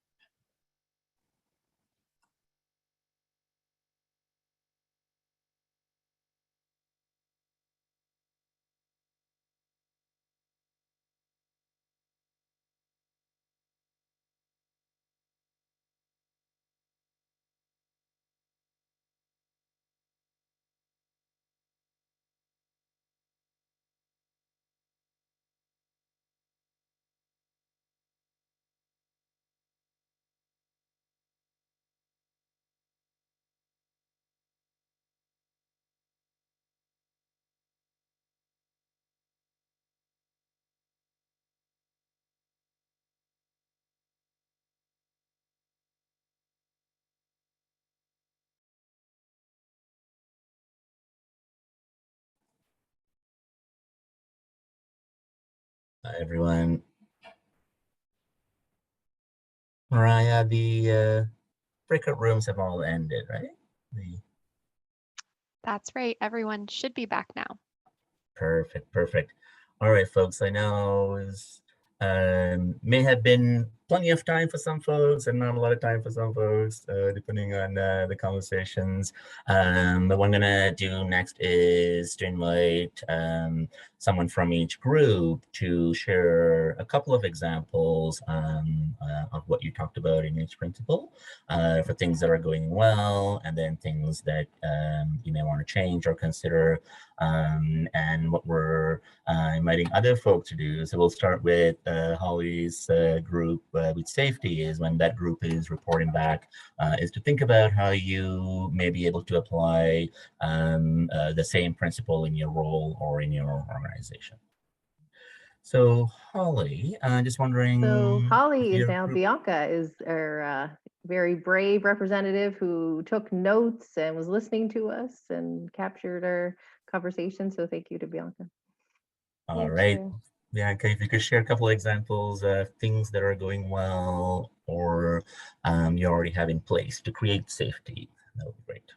Hi, everyone. Mariah, the breakout rooms have all ended, right? That's right. Everyone should be back now. Perfect. All right, folks. I know it may have been plenty of time for some folks and not a lot of time for some folks, depending on the conversations. But what I'm gonna do next is to invite someone from each group to share a couple of examples of what you talked about in each principle, for things that are going well, and then things that you may want to change or consider, and what we're inviting other folks to do. So we'll start with Holly's group with safety, is when that group is reporting back, is to think about how you may be able to apply the same principle in your role or in your organization. So Holly, just wondering. So Holly is your now group- Bianca is our very brave representative who took notes and was listening to us and captured our conversation. So thank you to Bianca. All Thank right. you. Bianca, if you could share a couple of examples of things that are going well or you already have in place to create safety, that would be great.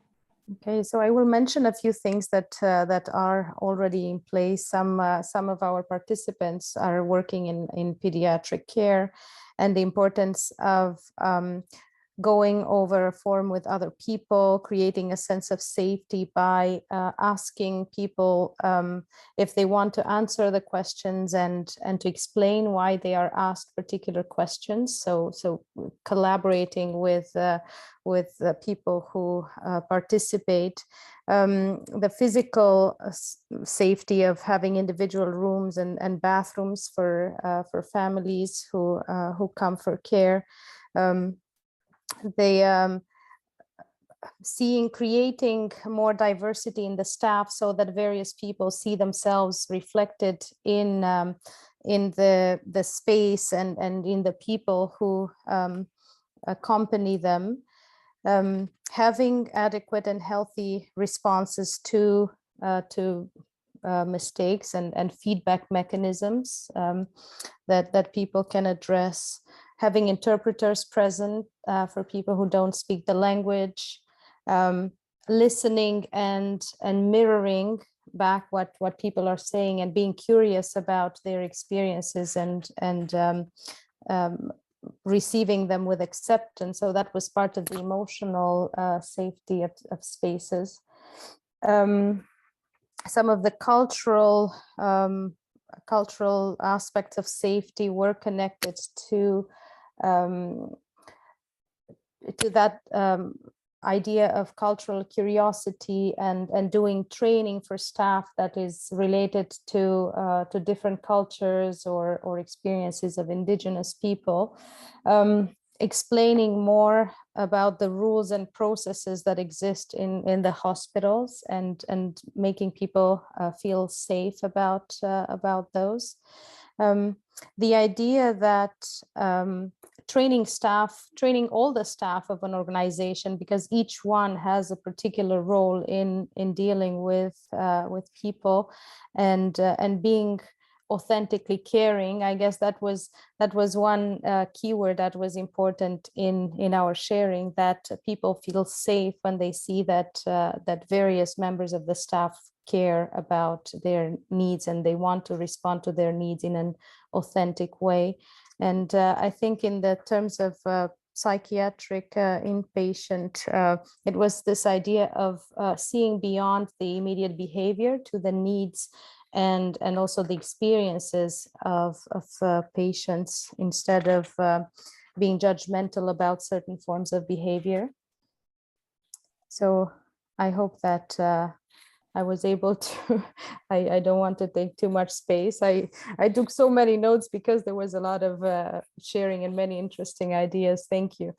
Okay, so I will mention a few things that that are already in place. Some of our participants are working in pediatric care, and the importance of going over a form with other people, creating a sense of safety by asking people if they want to answer the questions and to explain why they are asked particular questions. So collaborating with the people who participate. The physical safety of having individual rooms and bathrooms for families who come for care. Creating more diversity in the staff so that various people see themselves reflected in the space and in the people who accompany them. Having adequate and healthy responses to mistakes and feedback mechanisms that people can address. Having interpreters present for people who don't speak the language, listening and mirroring back what people are saying and being curious about their experiences and receiving them with acceptance. So that was part of the emotional safety of spaces. Some of the cultural aspects of safety were connected to that idea of cultural curiosity and doing training for staff that is related to different cultures or experiences of indigenous people. Explaining more about the rules and processes that exist in the hospitals and making people feel safe about those. The idea that training all the staff of an organization, because each one has a particular role in dealing with people and being authentically caring. I guess that was one keyword that was important in our sharing, that people feel safe when they see that various members of the staff care about their needs and they want to respond to their needs in an authentic way. And I think in the terms of psychiatric inpatient, it was this idea of seeing beyond the immediate behavior to the needs and also the experiences of patients, instead of being judgmental about certain forms of behavior. So I hope that I was able to, I don't want to take too much space. I took so many notes because there was a lot of sharing and many interesting ideas. Thank you.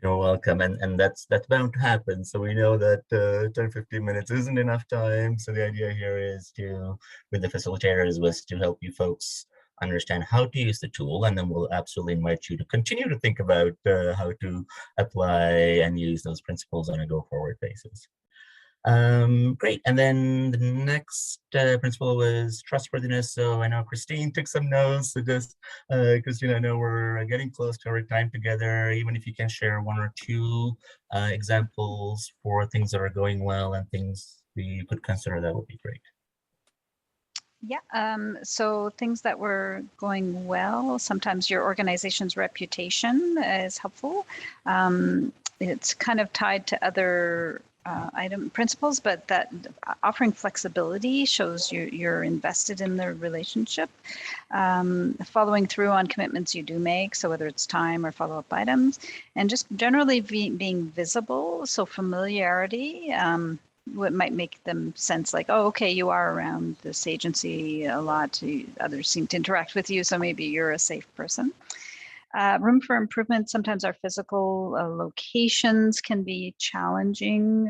You're welcome. And that's bound to happen. So we know that 10-15 minutes isn't enough time. So the idea here is with the facilitators, was to help you folks understand how to use the tool. And then we'll absolutely invite you to continue to think about how to apply and use those principles on a go-forward basis. Great. And then the next principle was trustworthiness. So I know Christine took some notes. So just, Christine, I know we're getting close to our time together. Even if you can share one or two examples for things that are going well and things you could consider, that would be great. Yeah, so things that were going well, sometimes your organization's reputation is helpful. It's kind of tied to other item principles, but that offering flexibility shows you're invested in the relationship. Following through on commitments you do make, so whether it's time or follow-up items, and just generally being visible, so familiarity, what might make them sense like, oh, okay, you are around this agency a lot, others seem to interact with you, so maybe you're a safe person. Room for improvement, sometimes our physical locations can be challenging.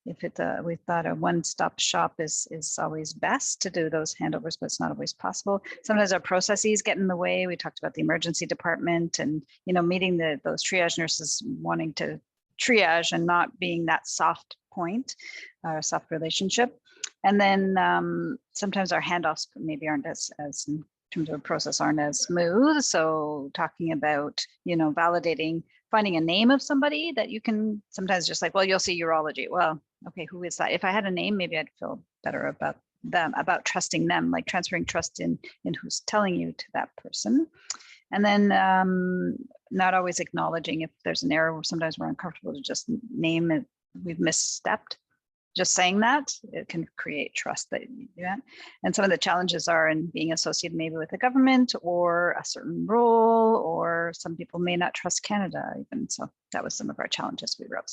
If we thought a one-stop shop is always best to do those handovers, but it's not always possible. Sometimes our processes get in the way. We talked about the emergency department and, you know, meeting those triage nurses wanting to triage and not being that soft point, or soft relationship. And then sometimes our handoffs maybe aren't as in terms of a process aren't as smooth. So talking about, you know, validating, finding a name of somebody that you can sometimes just like, well, you'll see urology. Well, okay, who is that? If I had a name, maybe I'd feel better about them, about trusting them, like transferring trust in who's telling you to that person. And then not always acknowledging if there's an error. Sometimes we're uncomfortable to just name it. We've misstepped. Just saying that, it can create trust that you do that. And some of the challenges are in being associated maybe with the government or a certain role, or some people may not trust Canada even. So that was some of our challenges we wrote.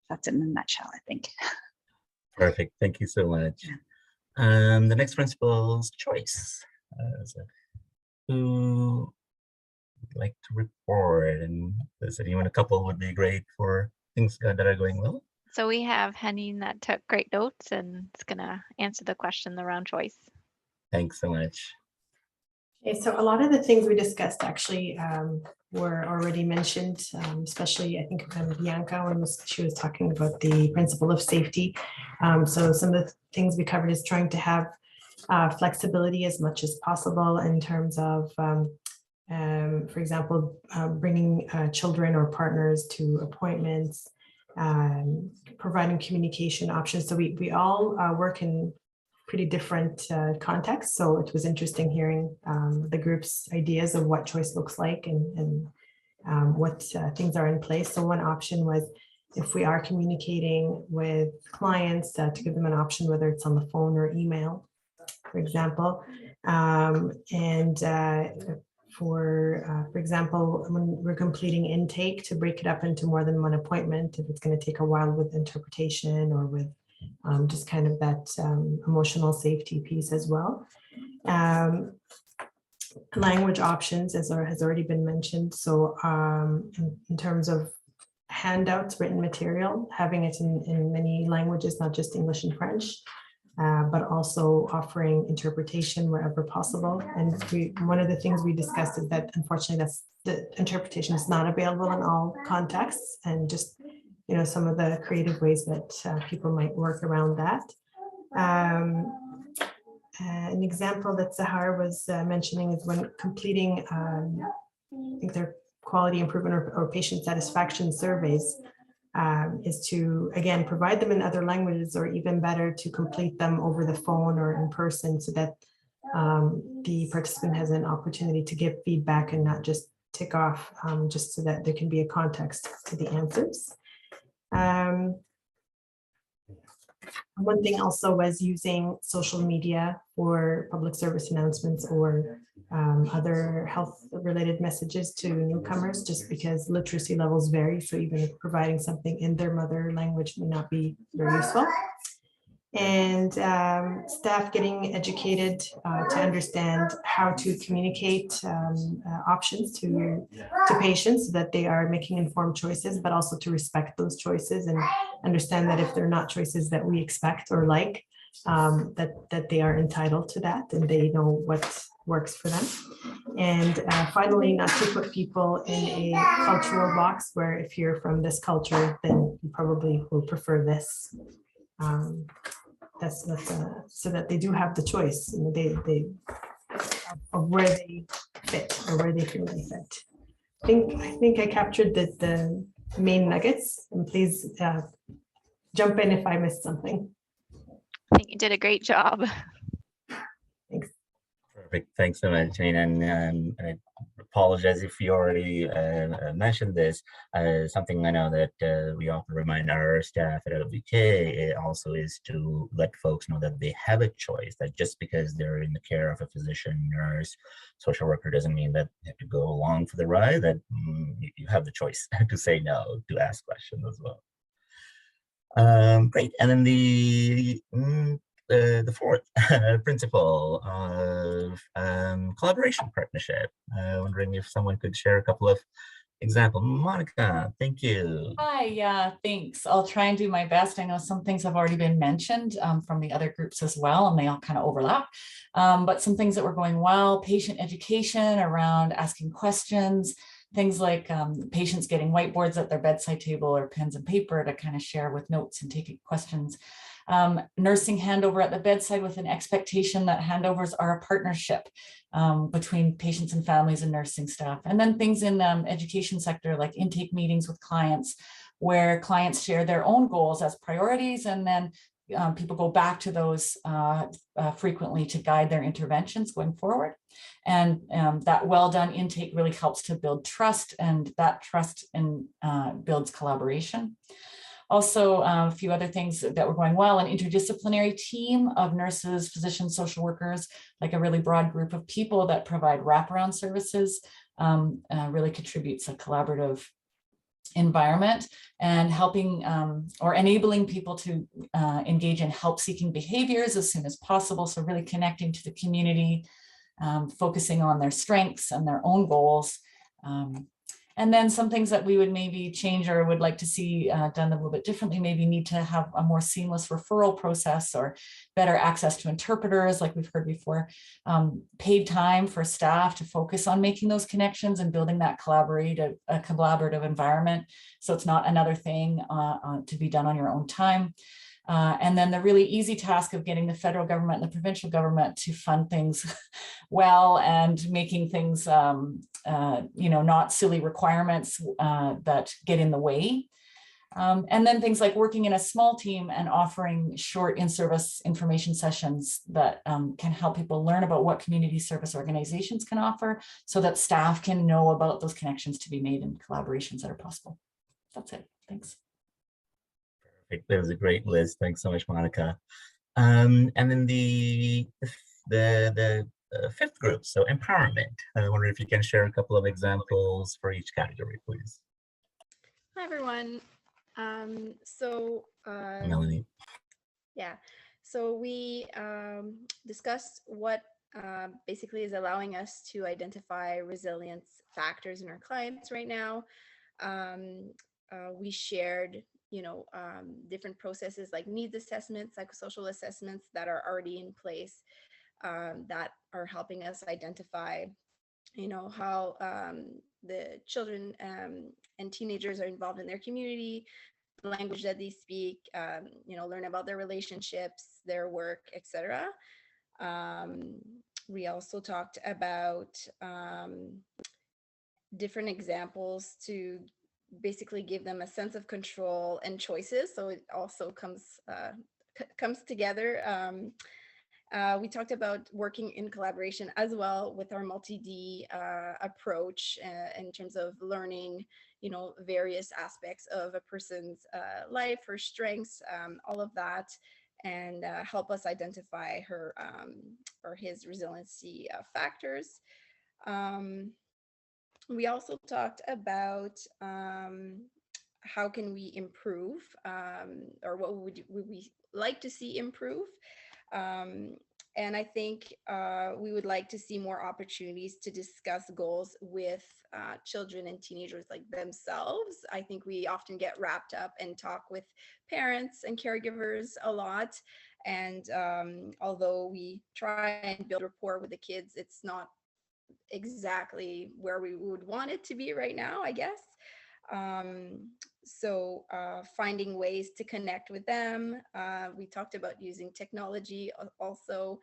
That's it in a nutshell, I think. Perfect. Thank you so much. The next principle is choice. So who would like to report? And does anyone, a couple would be great for things that are going well? So we have Henning that took great notes and is going to answer the question around choice. Thanks so much. Okay, so a lot of the things we discussed actually were already mentioned, especially I think Bianca when she was talking about the principle of safety. So some of the things we covered is trying to have flexibility as much as possible in terms of, for example, bringing children or partners to appointments, providing communication options. So we all work in pretty different contexts. So it was interesting hearing the group's ideas of what choice looks like and what things are in place. So one option was if we are communicating with clients to give them an option, whether it's on the phone or email, for example. For example, when we're completing intake, to break it up into more than one appointment, if it's going to take a while with interpretation or with just kind of that emotional safety piece as well. Language options, as has already been mentioned. So in terms of handouts, written material, having it in many languages, not just English and French, but also offering interpretation wherever possible. And one of the things we discussed is that unfortunately the interpretation is not available in all contexts, and just, you know, some of the creative ways that people might work around that. An example that Sahar was mentioning is when completing I think their quality improvement or patient satisfaction surveys, is to, again, provide them in other languages, or even better, to complete them over the phone or in person, so that the participant has an opportunity to give feedback and not just tick off, just so that there can be a context to the answers. One thing also was using social media for public service announcements or other health related messages to newcomers, just because literacy levels vary. So even if providing something in their mother language may not be very useful. And staff getting educated to understand how to communicate options to patients, so that they are making informed choices, but also to respect those choices and understand that if they're not choices that we expect or like, that they are entitled to that and they know what works for them. And finally, not to put people in a cultural box where if you're from this culture, then you probably will prefer this. That's so that they do have the choice, and they of where they fit or where they feel they fit. I think I captured the main nuggets, and please jump in if I missed something. I think you did a great job. Perfect. Thanks so much, Jane. And I apologize if you already mentioned this. Something I know that we often remind our staff at IWK also is to let folks know that they have a choice, that just because they're in the care of a physician, nurse, social worker doesn't mean that they have to go along for the ride, that you have the choice to say no, to ask questions as well. Great. And then the fourth principle of collaboration partnership. Wondering if someone could share a couple of examples. Monica, thank you. Hi, yeah, thanks. I'll try and do my best. I know some things have already been mentioned from the other groups as well, and they all kind of overlap. But some things that were going well, patient education around asking questions, things like patients getting whiteboards at their bedside table or pens and paper to kind of share with notes and take questions. Nursing handover at the bedside with an expectation that handovers are a partnership between patients and families and nursing staff. And then things in education sector like intake meetings with clients, where clients share their own goals as priorities, and then people go back to those frequently to guide their interventions going forward. And that well done intake really helps to build trust, and that trust builds collaboration. Also, a few other things that were going well, an interdisciplinary team of nurses, physicians, social workers, like a really broad group of people that provide wraparound services, really contributes a collaborative environment, and helping or enabling people to engage in help-seeking behaviors as soon as possible. So really connecting to the community, focusing on their strengths and their own goals. And then some things that we would maybe change or would like to see done a little bit differently, maybe need to have a more seamless referral process or better access to interpreters, like we've heard before, paid time for staff to focus on making those connections and building that collaborative environment. So it's not another thing to be done on your own time. And then the really easy task of getting the federal government and the provincial government to fund things well, and making things, not silly requirements that get in the way. And then things like working in a small team and offering short in-service information sessions that can help people learn about what community service organizations can offer, so that staff can know about those connections to be made and collaborations that are possible. That's it. Thanks. That was a great list. Thanks so much, Monica. And then the fifth group, so empowerment. I wonder if you can share a couple of examples for each category, please. Hi, everyone. Melanie. Yeah, so we discussed what basically is allowing us to identify resilience factors in our clients right now. We shared different processes like needs assessments, psychosocial assessments that are already in place that are helping us identify, how the children and teenagers are involved in their community, the language that they speak, learn about their relationships, their work, etc. We also talked about different examples to basically give them a sense of control and choices. So it also comes together. We talked about working in collaboration as well with our multi-D approach in terms of learning, various aspects of a person's life, her strengths, all of that, and help us identify her or his resiliency factors. We also talked about how can we improve, or what would we like to see improve. And I think we would like to see more opportunities to discuss goals with children and teenagers like themselves. I think we often get wrapped up and talk with parents and caregivers a lot. And although we try and build rapport with the kids, it's not exactly where we would want it to be right now, I guess. So finding ways to connect with them. We talked about using technology also,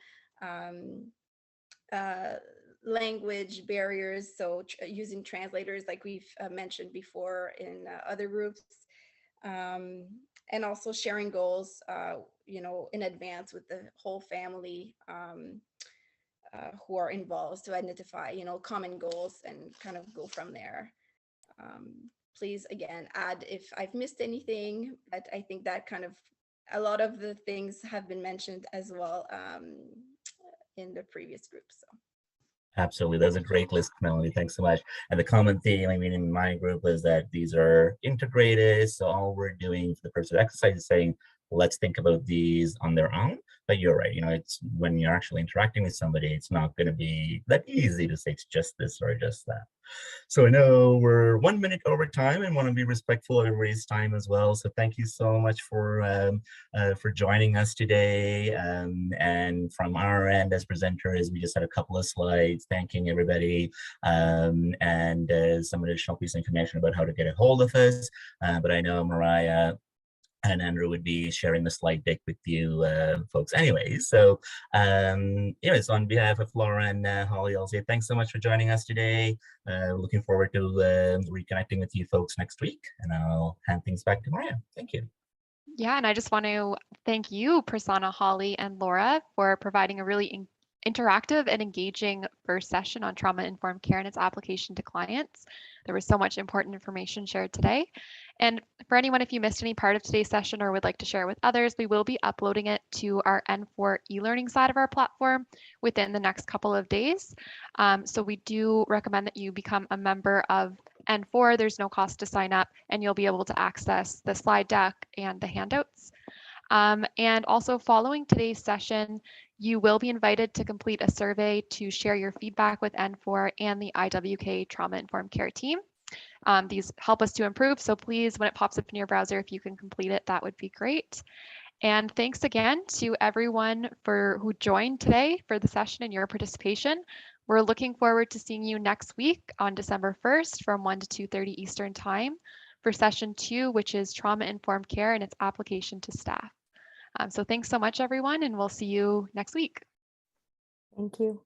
language barriers, so using translators like we've mentioned before in other groups, and also sharing goals, in advance with the whole family. who are involved to identify, common goals and kind of go from there. Please, again, add if I've missed anything, but I think that kind of a lot of the things have been mentioned as well in the previous group. So. Absolutely. That's a great list, Melanie. Thanks so much. And the common theme, I mean, in my group is that these are integrated. So all we're doing for the purpose of exercise is saying, let's think about these on their own. But you're right, it's when you're actually interacting with somebody, it's not going to be that easy to say it's just this or just that. So I know we're 1 minute over time and want to be respectful of everybody's time as well. So thank you so much for joining us today. And from our end as presenters, we just had a couple of slides thanking everybody and some additional piece of information about how to get a hold of us. But I know Mariah and Andrew would be sharing the slide deck with you folks anyway. So anyways, on behalf of Laura and Holly, I'll say thanks so much for joining us today. Looking forward to reconnecting with you folks next week, and I'll hand things back to Maria. Thank you. Yeah, and I just want to thank you, Prasanna, Holly, and Laura for providing a really interactive and engaging first session on trauma-informed care and its application to clients. There was so much important information shared today. And for anyone, if you missed any part of today's session or would like to share with others, we will be uploading it to our N4 e-learning side of our platform within the next couple of days. So we do recommend that you become a member of N4. There's no cost to sign up, and you'll be able to access the slide deck and the handouts. And also following today's session, you will be invited to complete a survey to share your feedback with N4 and the IWK Trauma-Informed Care team. These help us to improve, so please, when it pops up in your browser, if you can complete it, that would be great. And thanks again to everyone who joined today for the session and your participation. We're looking forward to seeing you next week on December 1st from 1 to 2:30 Eastern Time for session 2, which is trauma-informed care and its application to staff. So thanks so much, everyone, and we'll see you next week. Thank you.